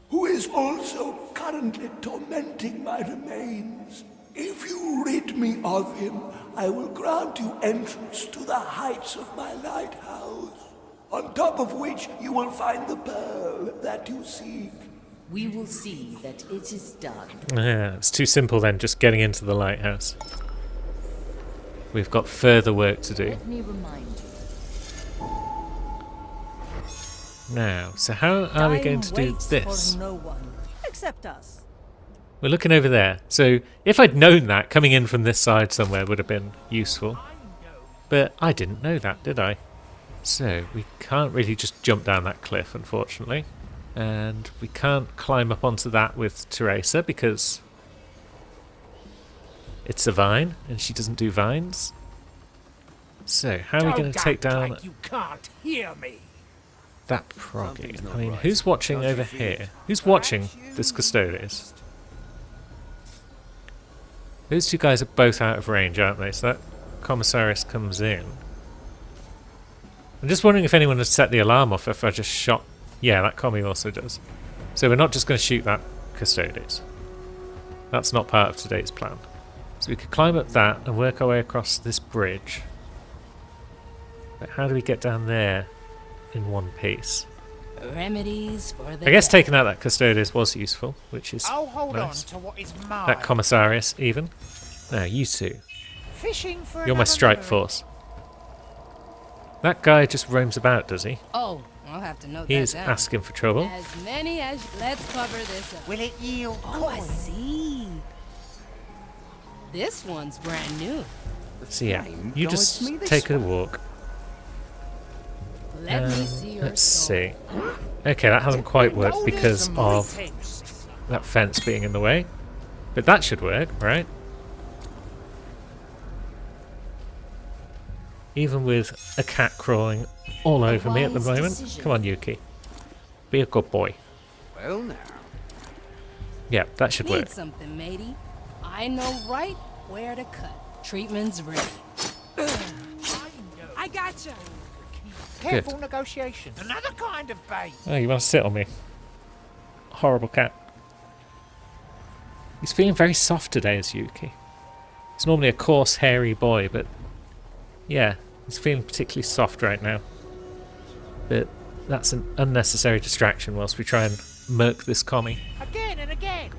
Speaker 12: Who is also currently tormenting my remains. If you rid me of him, I will grant you entrance to the heights of my lighthouse, on top of which you will find the pearl that you seek.
Speaker 3: We will see that it is done.
Speaker 1: Yeah, it's too simple then, just getting into the lighthouse. We've got further work to do.
Speaker 3: Let me remind you.
Speaker 1: Now, so how are we going to do this?
Speaker 10: No one except us.
Speaker 1: We're looking over there. So if I'd known that, coming in from this side somewhere would have been useful. But I didn't know that, did I? So we can't really just jump down that cliff, unfortunately. And we can't climb up onto that with Teresa because it's a vine and she doesn't do vines. So how are we going to take down
Speaker 6: You can't hear me.
Speaker 1: that proggy? I mean, who's watching over here? Who's watching this Custodes? Those two guys are both out of range, aren't they? So that Commissarius comes in. I'm just wondering if anyone has set the alarm off if I just shot... Yeah, that commie also does. So we're not just going to shoot that Custodes. That's not part of today's plan. So we could climb up that and work our way across this bridge. But how do we get down there in one piece?
Speaker 5: Remedies for the
Speaker 1: I guess
Speaker 5: dead.
Speaker 1: taking out that Custodes was useful, which is
Speaker 6: I'll hold
Speaker 1: nice.
Speaker 6: on to what is mine.
Speaker 1: That Commissarius, even. Now, you two.
Speaker 6: Fishing for
Speaker 1: You're my
Speaker 6: another
Speaker 1: strike
Speaker 6: memory.
Speaker 1: force. That guy just roams about, does he?
Speaker 5: Oh, I'll have to note
Speaker 1: He's
Speaker 5: that down.
Speaker 1: asking for trouble.
Speaker 5: As many as... Let's cover this up.
Speaker 6: Will it yield
Speaker 5: Oh, I
Speaker 6: coin?
Speaker 5: see. This one's brand new.
Speaker 1: So yeah,
Speaker 8: flame
Speaker 1: you
Speaker 8: guides
Speaker 1: just
Speaker 8: me this
Speaker 1: take a
Speaker 8: way.
Speaker 1: walk.
Speaker 5: Let me see your
Speaker 1: Let's
Speaker 5: soul.
Speaker 1: see. Okay, that hasn't quite worked because of
Speaker 6: Taste.
Speaker 1: that fence being in the way. But that should work, right? Even with a cat crawling all over me at the
Speaker 3: wise
Speaker 1: moment.
Speaker 3: decision.
Speaker 1: Come on, Yuki. Be a good boy.
Speaker 8: Well now.
Speaker 1: Yeah, that should
Speaker 5: Need
Speaker 1: work.
Speaker 5: something, matey. I know right where to cut. Treatment's ready.
Speaker 7: I gotcha.
Speaker 6: Careful negotiations. Another kind of bait.
Speaker 1: Oh, you want to sit on me? Horrible cat. He's feeling very soft today, is Yuki. He's normally a coarse, hairy boy, but yeah, he's feeling particularly soft right now. But that's an unnecessary distraction whilst we try and murk this commie.
Speaker 6: Again and again.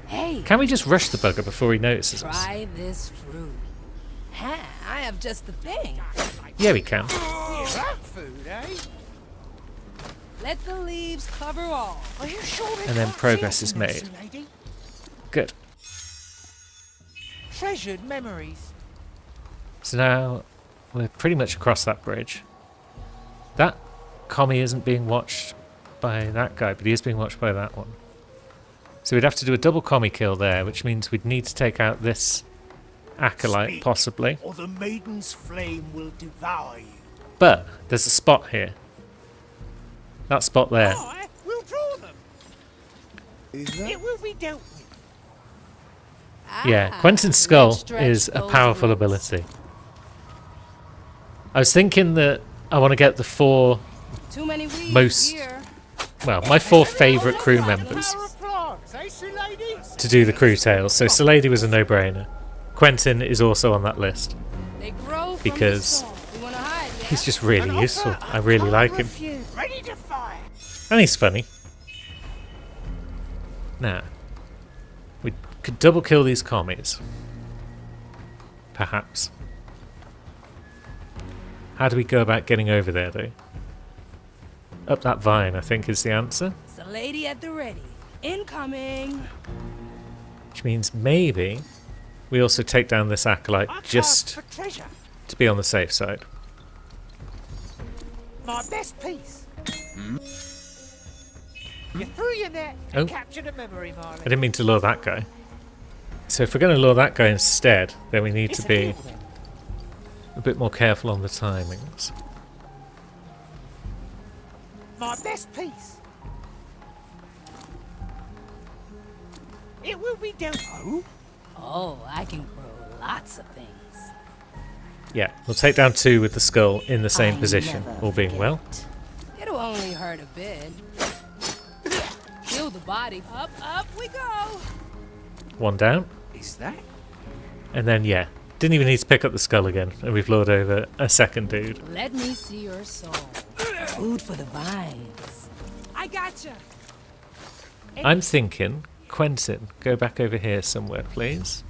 Speaker 5: Hey,
Speaker 1: Can we just rush the bugger before he notices us?
Speaker 5: try this fruit. Ha, I have just the thing.
Speaker 1: Yeah, we can.
Speaker 6: Rat food, eh?
Speaker 5: Let the leaves cover all.
Speaker 6: Are you sure they
Speaker 1: And then
Speaker 6: can't
Speaker 1: progress
Speaker 6: see us
Speaker 1: is
Speaker 6: in this,
Speaker 1: made.
Speaker 6: lady?
Speaker 1: Good.
Speaker 6: Treasured memories.
Speaker 1: So now we're pretty much across that bridge. That commie isn't being watched by that guy, but he is being watched by that one. So we'd have to do a double commie kill there, which means we'd need to take out this acolyte,
Speaker 6: Speak,
Speaker 1: possibly.
Speaker 6: Or the maiden's flame will devour you.
Speaker 1: But there's a spot here That spot there.
Speaker 6: I will draw them. It will be dealt with.
Speaker 1: Yeah, Quentin's skull is a powerful ability. I was thinking that I want to get the 4
Speaker 5: Too many weeds
Speaker 1: most,
Speaker 5: here.
Speaker 1: well, my 4 favourite crew members to do the crew tales. So Salady was a no-brainer. Quentin is also on that list
Speaker 5: They grow from
Speaker 1: because
Speaker 5: the soil. You wanna hide, yeah?
Speaker 1: he's just really useful. I really like him.
Speaker 6: Ready to fire.
Speaker 1: And he's funny. Now, we could double kill these commies. Perhaps. How do we go about getting over there, though? Up that vine, I think, is the answer.
Speaker 5: It's a lady at the ready. Incoming.
Speaker 1: Which means maybe we also take down this acolyte just to be on the safe side.
Speaker 6: My best piece. You threw your net
Speaker 1: Oh.
Speaker 6: and captured a memory, Marley.
Speaker 1: I didn't mean to lure that guy. So if we're going to lure that guy instead, then we need to be a bit more careful on the timings.
Speaker 6: My best piece. It will be dealt with.
Speaker 5: Oh, I can grow lots of things.
Speaker 1: Yeah, we'll take down 2 with the skull in the same position, all being well.
Speaker 5: It'll only hurt a bit. Kill the body. Up, up we go.
Speaker 1: 1 down.
Speaker 8: Is that?
Speaker 1: And then, yeah, didn't even need to pick up the skull again, and we've lured over a second dude.
Speaker 5: Let me see your soul. Food for the vines. I gotcha.
Speaker 1: I'm thinking, Quentin, go back over here somewhere, please.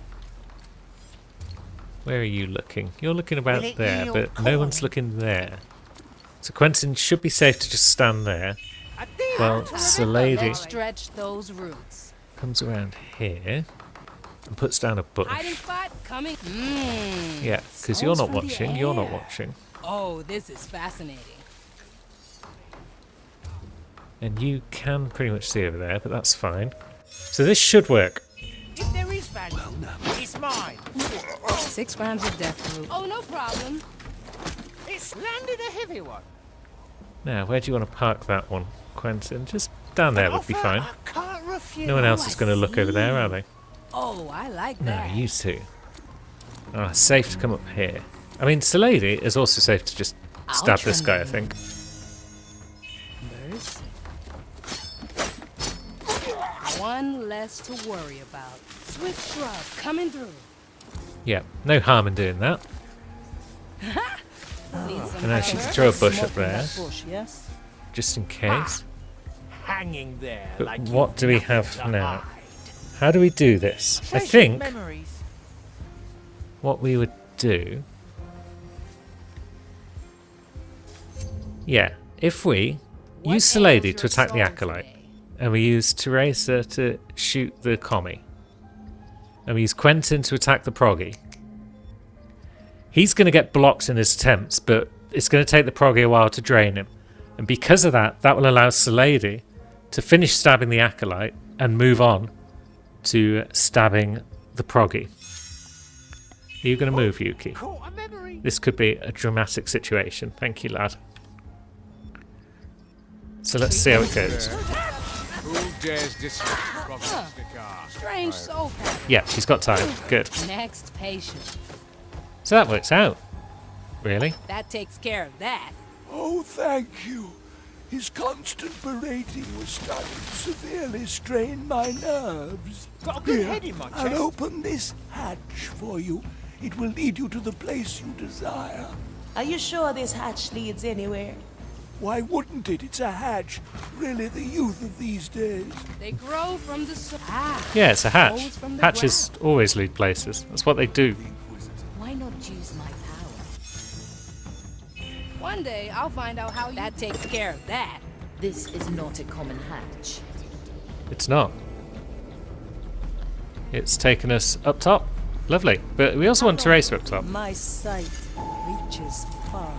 Speaker 1: Where are you looking? You're looking about there, but no one's looking there. So Quentin should be safe to just stand there. Well, Salady
Speaker 5: Let's stretch those roots.
Speaker 1: comes around here and puts down a
Speaker 5: Hiding
Speaker 1: bush.
Speaker 5: spot coming.
Speaker 1: Yeah, because you're not watching, you're not watching.
Speaker 5: Oh, this is fascinating.
Speaker 1: And you can pretty much see over there, but that's fine. So this should work.
Speaker 6: If there is value, it's mine.
Speaker 5: 6 grams of death root. Oh, no problem.
Speaker 6: It's landed a heavy one.
Speaker 1: Now, where do you want to park that one, Quentin? Just down there would be fine.
Speaker 6: I can't refuse.
Speaker 1: No one else is going to look over there, are they?
Speaker 5: Oh, I like
Speaker 1: No,
Speaker 5: that.
Speaker 1: you two. Ah, safe to come up here. I mean, Salady is also safe to just stab this guy, I think.
Speaker 5: Mercy. One less to worry about. Swift shrub coming through.
Speaker 1: Yeah, no harm in doing that. And I should throw a bush up there,
Speaker 2: yes?
Speaker 1: just in case.
Speaker 6: Hanging there.
Speaker 1: But
Speaker 6: like
Speaker 1: what do we have now? How do we do this? I think
Speaker 6: Memories.
Speaker 1: what we would do... Yeah, if we use Salady to attack the Acolyte, and we use Teresa to shoot the commie, and we use Quentin to attack the proggy, he's going to get blocked in his attempts, but it's going to take the proggy a while to drain him. And because of that, that will allow Salady to finish stabbing the Acolyte and move on to stabbing the proggy. Are you going to move, Yuki? This could be a dramatic situation. Thank you, lad. So let's see how it goes.
Speaker 8: Who dares disrupt Providence Dakar?
Speaker 5: Strange soul pattern.
Speaker 1: Yeah, she's got time. Good.
Speaker 5: Next patient.
Speaker 1: So that works out. Really?
Speaker 5: That takes care of that.
Speaker 12: Oh, thank you. His constant berating was starting to severely strain my nerves.
Speaker 6: Got a good
Speaker 12: Here,
Speaker 6: head in my
Speaker 12: I'll
Speaker 6: chest.
Speaker 12: open this hatch for you. It will lead you to the place you desire.
Speaker 2: Are you sure this hatch leads anywhere?
Speaker 12: Why wouldn't it? It's a hatch. Really, the youth of these days.
Speaker 5: They grow from the soil.
Speaker 1: Yeah, it's a hatch.
Speaker 5: Grows from the
Speaker 1: Hatches always lead places. That's what they do.
Speaker 3: Why not use my power?
Speaker 5: One day I'll find out how that takes care of that.
Speaker 3: This is not a common hatch.
Speaker 1: It's not. It's taken us up top. Lovely. But we also want Teresa up top.
Speaker 2: My sight reaches far.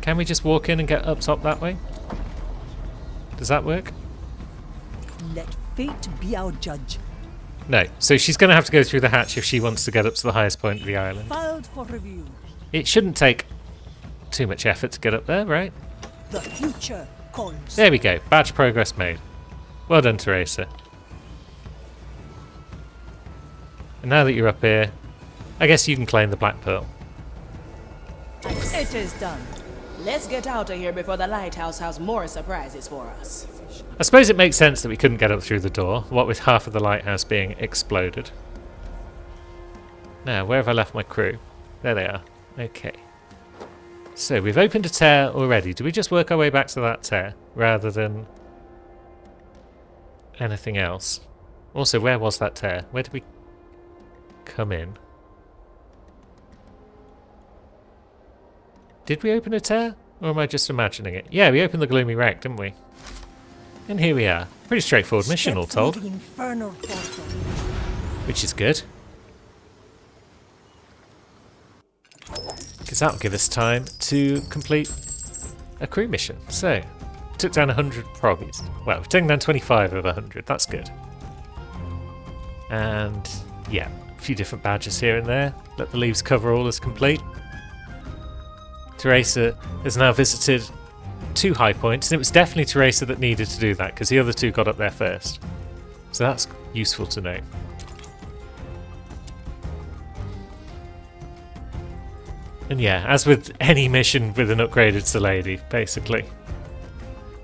Speaker 1: Can we just walk in and get up top that way? Does that work?
Speaker 2: Let fate be our judge.
Speaker 1: No. So she's going to have to go through the hatch if she wants to get up to the highest point of the island.
Speaker 2: Filed for review.
Speaker 1: It shouldn't take too much effort to get up there, right?
Speaker 11: The future calls.
Speaker 1: There we go. Badge progress made. Well done, Teresa. And now that you're up here, I guess you can claim the Black Pearl.
Speaker 2: It is done. Let's get out of here before the lighthouse has more surprises for us.
Speaker 1: I suppose it makes sense that we couldn't get up through the door, what with half of the lighthouse being exploded. Now, where have I left my crew? There they are. Okay. So, we've opened a tear already. Do we just work our way back to that tear, rather than anything else? Also, where was that tear? Where did we come in? Did we open a tear? Or am I just imagining it? Yeah, we opened the Gloomy Wreck, didn't we? And here we are. Pretty straightforward mission, all told. Which is good. Because that'll give us time to complete a crew mission. So, took down 100 proggies. Well, we've taken down 25 of 100. That's good. And, yeah, a few different badges here and there. Let the leaves cover all as complete. Teresa has now visited 2 high points, and it was definitely Teresa that needed to do that, because the other 2 got up there first. So that's useful to know. And yeah, as with any mission with an upgraded Salady, basically.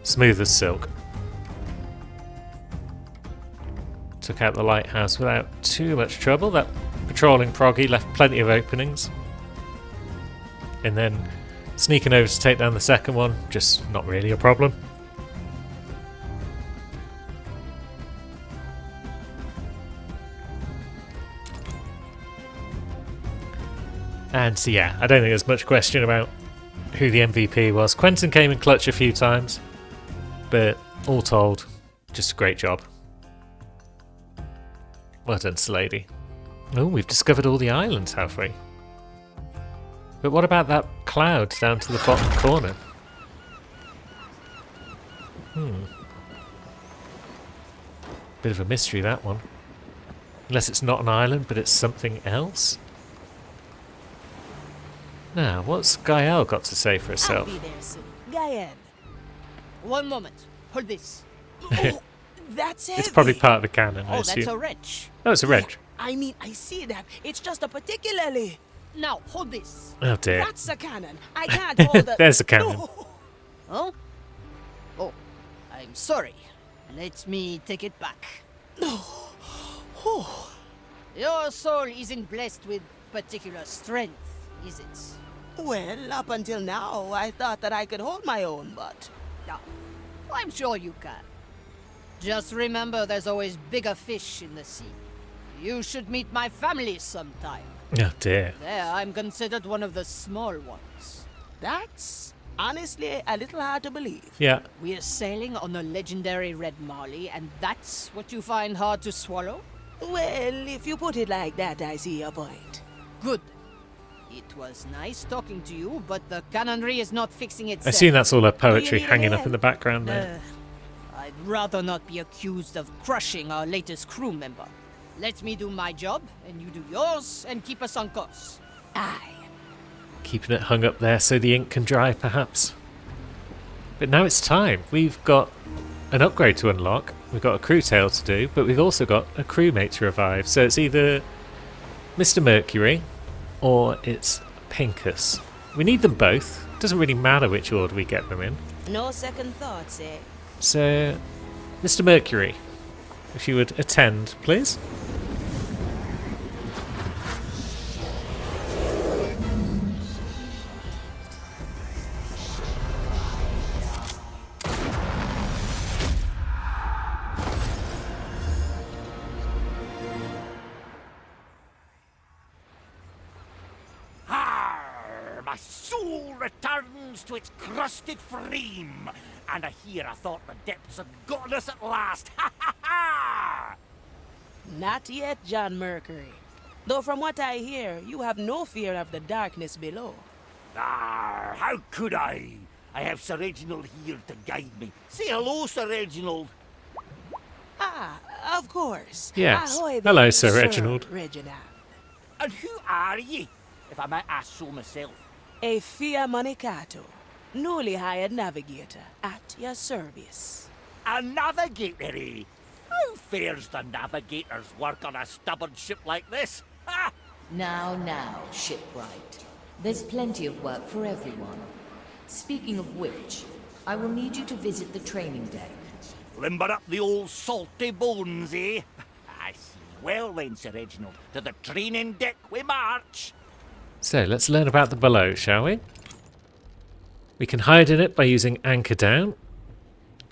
Speaker 1: Smooth as silk. Took out the lighthouse without too much trouble. That patrolling proggy left plenty of openings. And then sneaking over to take down the second one, just not really a problem. And so yeah, I don't think there's much question about who the MVP was. Quentin came in clutch a few times, but all told, just a great job. Well done, Salady. Oh, we've discovered all the islands, have we? But what about that cloud down to the bottom corner? Bit of a mystery, that one. Unless it's not an island, but it's something else? Now, what's Gael got to say for herself?
Speaker 2: I'll be there soon. Gael.
Speaker 6: One moment. Hold this.
Speaker 2: Oh, that's heavy.
Speaker 1: It's probably part of the cannon, I
Speaker 6: Oh,
Speaker 1: assume.
Speaker 6: that's a wrench.
Speaker 1: Oh, it's a wrench.
Speaker 2: I mean, I see that. It's just a particularly...
Speaker 6: Now, hold this.
Speaker 1: Oh dear.
Speaker 2: That's a cannon. I can't hold the...
Speaker 1: There's a cannon.
Speaker 2: No.
Speaker 6: Huh? Oh, I'm sorry. Let me take it back.
Speaker 2: No. Oh.
Speaker 6: Your soul isn't blessed with particular strength, is it?
Speaker 2: Well, up until now, I thought that I could hold my own, but...
Speaker 6: No, I'm sure you can. Just remember there's always bigger fish in the sea. You should meet my family sometime.
Speaker 1: Oh dear.
Speaker 6: There, I'm considered one of the small ones.
Speaker 2: That's honestly a little hard to believe.
Speaker 1: Yeah.
Speaker 6: We're sailing on the legendary Red Marley, and that's what you find hard to swallow?
Speaker 2: Well, if you put it like that, I see your point.
Speaker 6: Good. It was nice talking to you, but the cannonry is not fixing
Speaker 1: I
Speaker 6: itself.
Speaker 1: assume that's all her poetry
Speaker 2: need
Speaker 1: hanging
Speaker 2: help?
Speaker 1: up in the background there.
Speaker 6: I'd rather not be accused of crushing our latest crew member. Let me do my job, and you do yours, and keep us on course.
Speaker 2: Aye.
Speaker 1: Keeping it hung up there so the ink can dry, perhaps. But now it's time. We've got an upgrade to unlock. We've got a crew tale to do, but we've also got a crewmate to revive. So it's either Mr. Mercury or it's Pincus. We need them both. Doesn't really matter which order we get them in.
Speaker 2: No second thoughts, eh?
Speaker 1: So, Mr. Mercury, if you would attend, please.
Speaker 13: My soul returns to its crusted frame, and I hear I thought the depths had gotten us at last. Ha ha ha!
Speaker 2: Not yet, John Mercury. Though from what I hear, you have no fear of the darkness below.
Speaker 13: How could I? I have Sir Reginald here to guide me. Say hello, Sir Reginald.
Speaker 2: Ah, of course.
Speaker 1: Yes.
Speaker 2: Ahoy there,
Speaker 1: Hello, Sir Reginald.
Speaker 2: Reginald.
Speaker 13: And who are ye, if I might ask so myself?
Speaker 2: A Fia Manicato. newly hired navigator, at your service.
Speaker 13: A navigator, eh? How fares the navigator's work on a stubborn ship like this? Ha!
Speaker 3: Now, shipwright. There's plenty of work for everyone. Speaking of which, I will need you to visit the training deck.
Speaker 13: Limber up the old salty bones, eh? I see. Well then, Sir Reginald, to the training deck we march.
Speaker 1: So let's learn about the below, shall we? We can hide in it by using anchor down.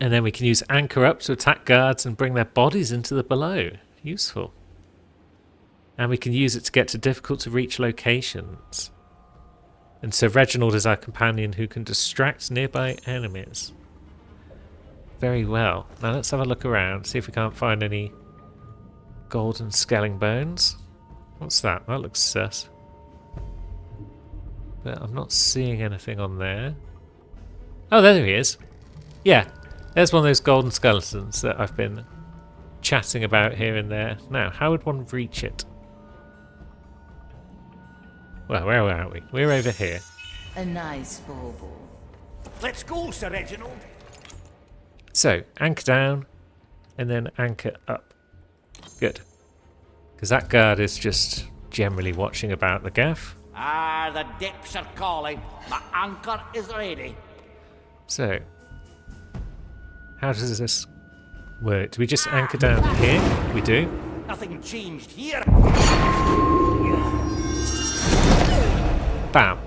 Speaker 1: And then we can use anchor up to attack guards and bring their bodies into the below. Useful. And we can use it to get to difficult to reach locations. And so Reginald is our companion who can distract nearby enemies. Very well. Now let's have a look around, see if we can't find any golden skelling bones. What's that? That looks sus. But I'm not seeing anything on there. Oh, there he is. Yeah, there's one of those golden skeletons that I've been chatting about here and there. Now, how would one reach it? Well, where are we? We're over here.
Speaker 3: A nice bauble.
Speaker 13: Let's go, Sir Reginald.
Speaker 1: So, anchor down, and then anchor up. Good. Because that guard is just generally watching about the gaff.
Speaker 13: Ah, the depths are calling. My anchor is ready.
Speaker 1: So, how does this work? Do we just anchor down here? We do.
Speaker 13: Nothing changed here.
Speaker 1: Bam.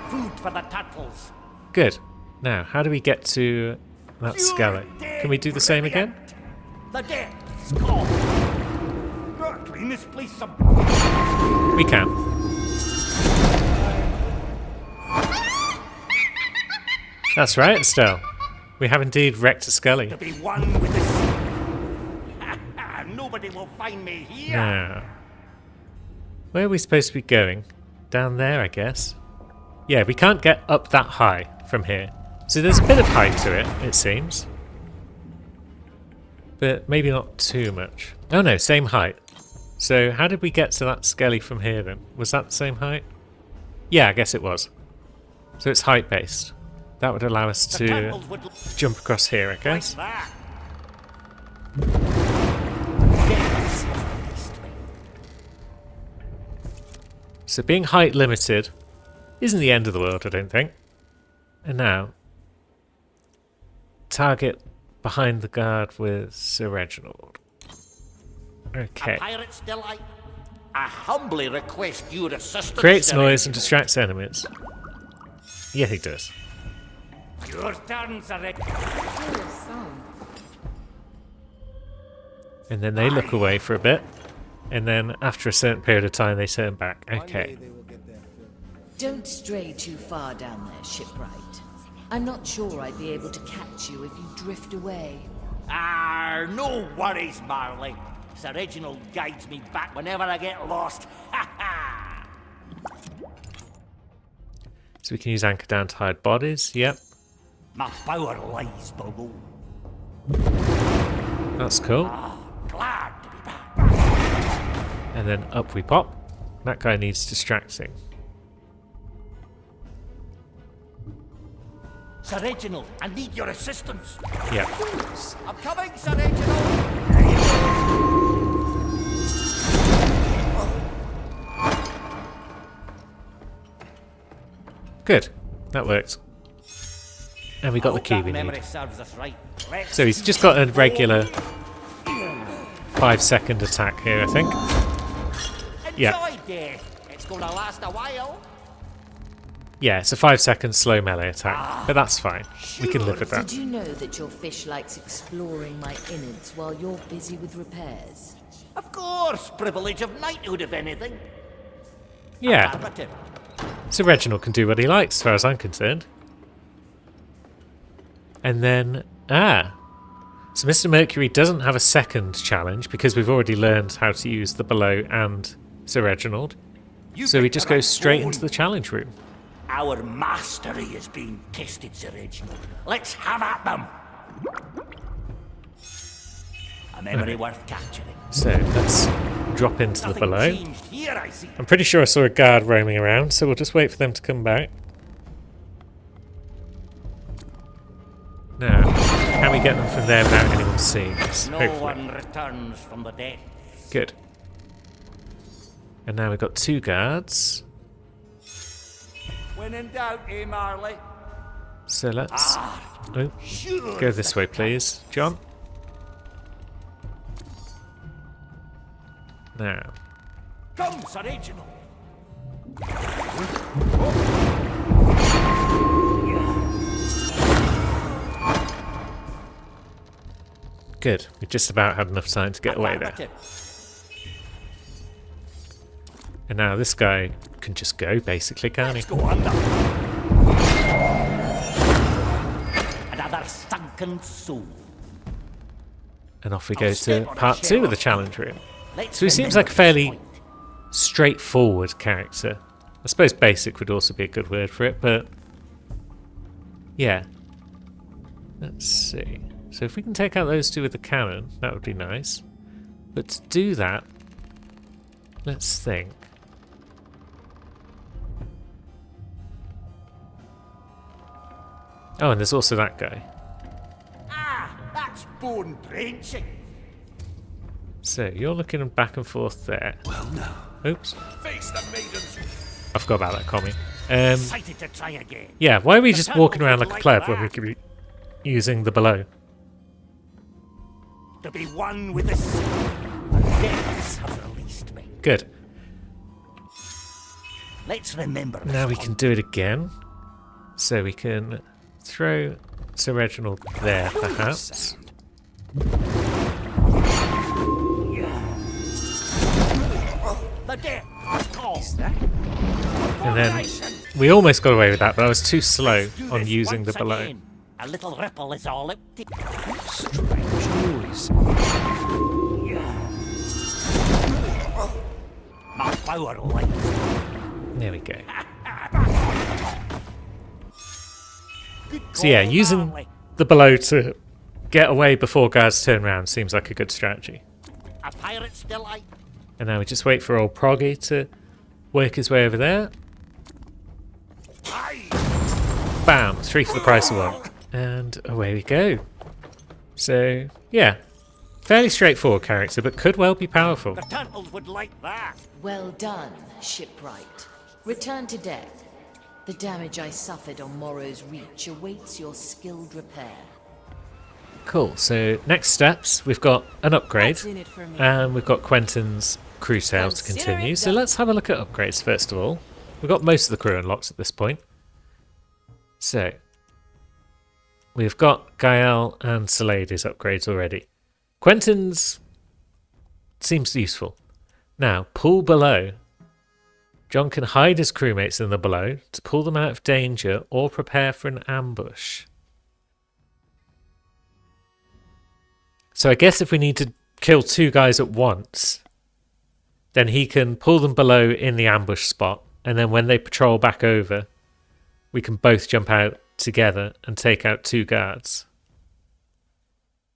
Speaker 13: Food for the turtles.
Speaker 1: Good. Now, how do we get to that skeleton? Can we do the same again?
Speaker 13: The depths call. Gotta clean this place some.
Speaker 1: We can. That's right, Estelle. We have indeed wrecked a skelly.
Speaker 13: To be one with the sea. Nobody will find me here.
Speaker 1: Now, where are we supposed to be going? Down there, I guess. Yeah, we can't get up that high from here. So there's a bit of height to it, it seems. But maybe not too much. Oh no, same height. So how did we get to that skelly from here then? Was that the same height? Yeah, I guess it was. So it's height based. That would allow us to jump across here, I guess. So being height limited isn't the end of the world, I don't think. And now, target behind the guard with Sir Reginald. Okay.
Speaker 13: A pirate's delight. I humbly request your assistance.
Speaker 1: Creates noise and distracts enemies. Yeah, he does.
Speaker 13: Your turn, Sir Reginald.
Speaker 1: And then they look away for a bit. And then after a certain period of time, they turn back. Okay.
Speaker 3: Don't stray too far down there, shipwright. I'm not sure I'd be able to catch you if you drift away.
Speaker 13: Ah, no worries, Marley. Sir Reginald guides me back whenever I get lost. Ha ha!
Speaker 1: So we can use anchor down to hide bodies. Yep.
Speaker 13: My power lies below.
Speaker 1: That's cool.
Speaker 13: Glad to be back.
Speaker 1: And then up we pop. That guy needs distracting.
Speaker 13: Sir Reginald, I need your assistance.
Speaker 1: Yeah.
Speaker 13: I'm coming, Sir Reginald.
Speaker 1: Good. That worked. And we got the key we
Speaker 13: memory
Speaker 1: need.
Speaker 13: serves us right.
Speaker 1: So he's just got a regular 5-second attack here, I think. Yeah.
Speaker 13: Enjoy death. It's gonna last a while.
Speaker 1: Yeah, it's a 5-second slow melee attack, but that's fine. We can live with that.
Speaker 3: Did you know that your fish likes exploring my innards while you're busy with repairs?
Speaker 13: Of course, privilege of knighthood, if anything.
Speaker 1: Yeah.
Speaker 13: Affirmative.
Speaker 1: So Reginald can do what he likes, as far as I'm concerned. And then, so Mr. Mercury doesn't have a second challenge because we've already learned how to use the below and Sir Reginald. So he just goes straight into the challenge room.
Speaker 13: Our mastery is being tested, Sir Reginald. Let's have at them. A memory worth capturing.
Speaker 1: So let's drop into the
Speaker 13: Nothing
Speaker 1: below.
Speaker 13: changed here, I see.
Speaker 1: I'm pretty sure I saw a guard roaming around, so we'll just wait for them to come back. Now, can we get them from there without anyone seeing us?
Speaker 13: No
Speaker 1: Hopefully.
Speaker 13: one returns from the dead.
Speaker 1: Good. And now we've got 2 guards.
Speaker 13: When in doubt, eh, Marley?
Speaker 1: So let's go this way, please, John. Now,
Speaker 13: Come, Sir Reginald.
Speaker 1: good. We just about had enough time to get away there. And now this guy can just go, basically, can't he?
Speaker 13: Go under. Another sunken soul.
Speaker 1: And off we go to part 2 of the challenge room. So he seems like a fairly straightforward character. I suppose basic would also be a good word for it, but yeah. Let's see. So if we can take out those 2 with the cannon, that would be nice. But to do that, let's think. Oh, and there's also that guy.
Speaker 13: Ah, that's bone drenching.
Speaker 1: So you're looking back and forth there.
Speaker 12: Well, now.
Speaker 1: Oops.
Speaker 13: Face the maidens.
Speaker 1: I forgot about that commie.
Speaker 13: Excited to try again.
Speaker 1: Yeah, why are we just
Speaker 13: The
Speaker 1: walking
Speaker 13: tunnels
Speaker 1: around
Speaker 13: would
Speaker 1: like a pleb when we
Speaker 13: that.
Speaker 1: could be using the below?
Speaker 13: To be one with the sea. The depths have released me.
Speaker 1: Good.
Speaker 13: Let's remember this
Speaker 1: Now we
Speaker 13: one.
Speaker 1: can do it again. So we can throw Sir Reginald there, perhaps.
Speaker 13: The depths call.
Speaker 1: And then we almost got away with that, but I was too slow
Speaker 13: Do
Speaker 1: on
Speaker 13: this
Speaker 1: using the
Speaker 13: once
Speaker 1: below.
Speaker 13: again. A little ripple is all it takes.
Speaker 12: Noise.
Speaker 13: My power light.
Speaker 1: There we go.
Speaker 13: Good
Speaker 1: So yeah,
Speaker 13: call,
Speaker 1: using
Speaker 13: Marley.
Speaker 1: the below to get away before guards turn around seems like a good strategy.
Speaker 13: A pirate's delight.
Speaker 1: And now we just wait for old Proggy to work his way over there. Bam! 3 for the price of 1. And away we go. So, yeah. Fairly straightforward character, but could well be powerful.
Speaker 13: The turtles would like that.
Speaker 3: Well done, shipwright. Return to deck. The damage I suffered on Morrow's Reach awaits your skilled repair.
Speaker 1: Cool, so next steps, we've got an upgrade.
Speaker 2: What's in it for me?
Speaker 1: And we've got Quentin's crew tale to
Speaker 2: Consider
Speaker 1: continue.
Speaker 2: it
Speaker 1: So
Speaker 2: done.
Speaker 1: let's have a look at upgrades first of all. We've got most of the crew unlocked at this point. So, we've got Gael and Saladi's upgrades already. Quentin's seems useful. Now, pull below. John can hide his crewmates in the below to pull them out of danger or prepare for an ambush. So I guess if we need to kill 2 guys at once, then he can pull them below in the ambush spot, and then when they patrol back over, we can both jump out together and take out 2 guards.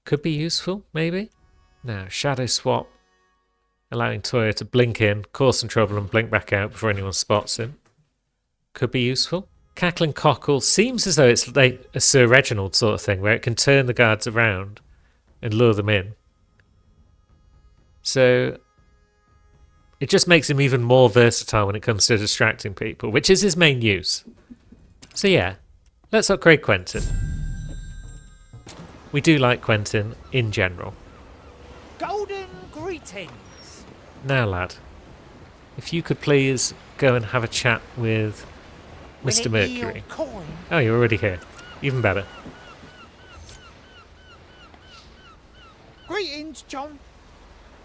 Speaker 1: Could be useful, maybe. Now, shadow swap, allowing Toya to blink in, cause some trouble and blink back out before anyone spots him. Could be useful. Cackling Cockle seems as though it's like a Sir Reginald sort of thing, where it can turn the guards around and lure them in. So it just makes him even more versatile when it comes to distracting people, which is his main use. So yeah, let's upgrade Quentin. We do like Quentin in general.
Speaker 13: Golden greetings.
Speaker 1: Now, lad, if you could please go and have a chat with Mr. Mercury. Oh, you're already here. Even better.
Speaker 14: Greetings, John.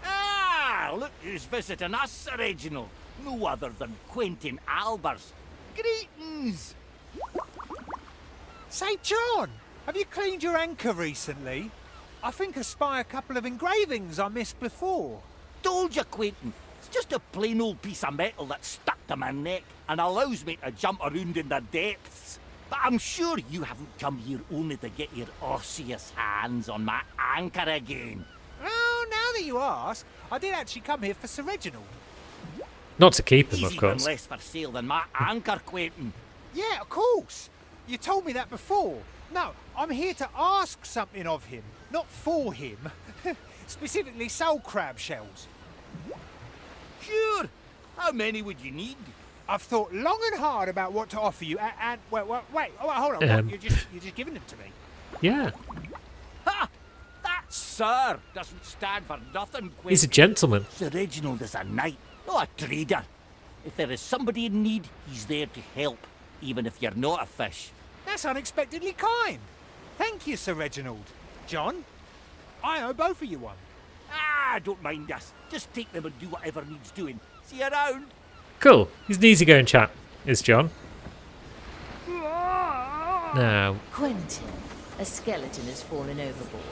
Speaker 13: Ah, look who's visiting us, Sir Reginald. No other than Quentin Albers. Greetings.
Speaker 14: Say, John, have you cleaned your anchor recently? I think I spy a couple of engravings I missed before.
Speaker 13: Told you, Quentin. It's just a plain old piece of metal that's stuck to my neck and allows me to jump around in the depths. But I'm sure you haven't come here only to get your osseous hands on my anchor again.
Speaker 14: Oh, now that you ask, I did actually come here for Sir Reginald.
Speaker 1: Not to keep him,
Speaker 13: He's
Speaker 1: of
Speaker 13: even
Speaker 1: course.
Speaker 13: less for sale than my anchor, Quentin.
Speaker 14: Yeah, of course. You told me that before. No, I'm here to ask something of him, not for him. Specifically soul crab shells.
Speaker 13: Sure. How many would you need?
Speaker 14: I've thought long and hard about what to offer you, and wait, hold on. What? You're just giving them to me.
Speaker 1: Yeah.
Speaker 13: Ha! That sir doesn't stand for nothing, Quentin.
Speaker 1: He's a gentleman.
Speaker 13: Sir Reginald is a knight, not a trader. If there is somebody in need, he's there to help, even if you're not a fish.
Speaker 14: That's unexpectedly kind. Thank you, Sir Reginald. John, I owe both of you one.
Speaker 13: Ah, don't mind us. Just take them and do whatever needs doing. See you around.
Speaker 1: Cool. He's an easygoing chap, is John. Now,
Speaker 3: Quentin, a skeleton has fallen overboard.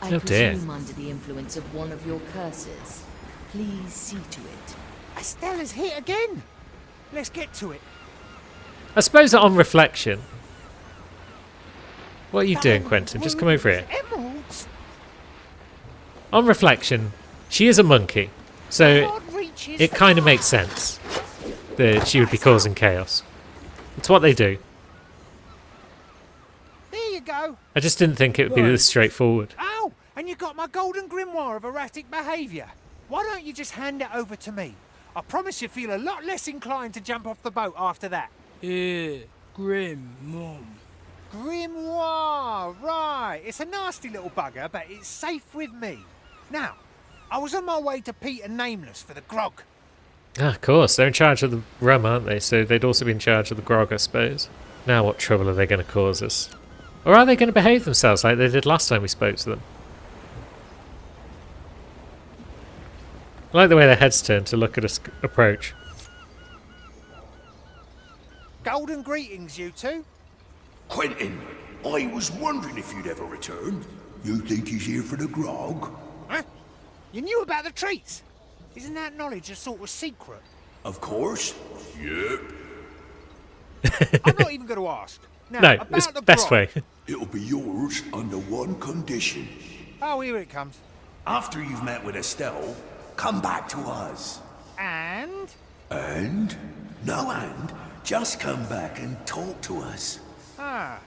Speaker 3: I
Speaker 1: Oh, dear.
Speaker 3: presume under the influence of one of your curses. Please see to it.
Speaker 14: Estella's hit again. Let's get to it.
Speaker 1: I suppose that on reflection... What are you doing, Quentin? Just come over here.
Speaker 14: Emeralds.
Speaker 1: On reflection, she is a monkey, so it kind of makes sense that she would be causing chaos. It's what they do.
Speaker 14: There you go.
Speaker 1: I just didn't think it would be this straightforward.
Speaker 14: Oh, and you got my golden grimoire of erratic behaviour. Why don't you just hand it over to me? I promise you feel a lot less inclined to jump off the boat after that.
Speaker 15: Grim, Mum.
Speaker 14: Grimoire, right. It's a nasty little bugger, but it's safe with me. Now, I was on my way to Peter Nameless for the grog.
Speaker 1: Ah, of course, they're in charge of the rum, aren't they? So they'd also be in charge of the grog, I suppose. Now what trouble are they going to cause us? Or are they going to behave themselves like they did last time we spoke to them? I like the way their heads turn to look at us approach.
Speaker 14: Golden greetings, you two.
Speaker 12: Quentin, I was wondering if you'd ever return. You think he's here for the grog?
Speaker 14: Huh? You knew about the treats? Isn't that knowledge a sort of secret?
Speaker 12: Of course. Yep.
Speaker 14: I'm not even going to ask. Now,
Speaker 1: No,
Speaker 14: about
Speaker 1: it's
Speaker 14: the
Speaker 1: best
Speaker 14: grog.
Speaker 1: way.
Speaker 12: It'll be yours under one condition.
Speaker 14: Oh, here it comes.
Speaker 12: After you've met with Estelle, come back to us.
Speaker 14: And?
Speaker 12: And? No and. Just come back and talk to us.
Speaker 14: Ah.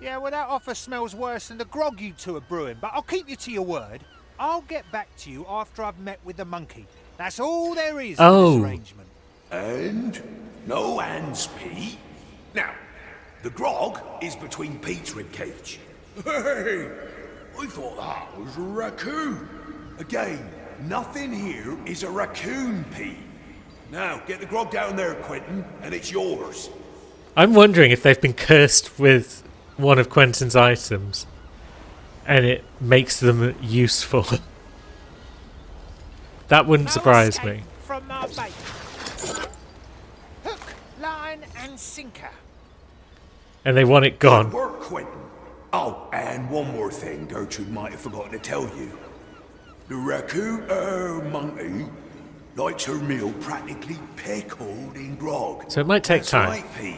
Speaker 14: Yeah, well, that offer smells worse than the grog you two are brewing, but I'll keep you to your word. I'll get back to you after I've met with the monkey. That's all there is to this arrangement.
Speaker 12: And? No ands, Pete. Now, the grog is between Pete's ribcage. Hey! I thought that was a raccoon. Again, nothing here is a raccoon, Pete. Now, get the grog down there, Quentin, and it's yours.
Speaker 1: I'm wondering if they've been cursed with one of Quentin's items and it makes them useful. That wouldn't surprise me.
Speaker 14: From my bait. Hook, line, and sinker.
Speaker 1: And they want it gone.
Speaker 12: Good work, Quentin. Oh, and one more thing Gertrude might have forgotten to tell you. The raccoon, monkey, likes her meal practically pickled in grog.
Speaker 1: So it might take
Speaker 12: That's
Speaker 1: time.
Speaker 12: Right, Pete.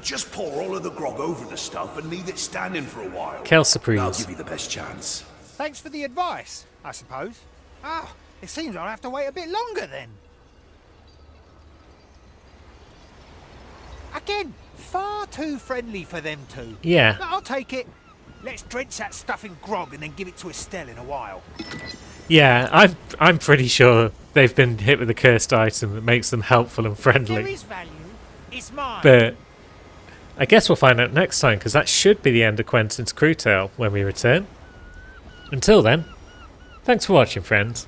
Speaker 12: Just pour all of the grog over the stuff and leave it standing for a while.
Speaker 1: Quelle surprise.
Speaker 12: I'll give you the best chance.
Speaker 14: Thanks for the advice, I suppose. Ah, it seems I'll have to wait a bit longer then. Again, far too friendly for them two.
Speaker 1: Yeah.
Speaker 14: But I'll take it. Let's drench that stuff in grog and then give it to Estelle in a while.
Speaker 1: Yeah, I'm pretty sure they've been hit with a cursed item that makes them helpful and
Speaker 14: There
Speaker 1: friendly.
Speaker 14: is value. It's mine.
Speaker 1: But I guess we'll find out next time, because that should be the end of Quentin's crew tale when we return. Until then, thanks for watching, friends.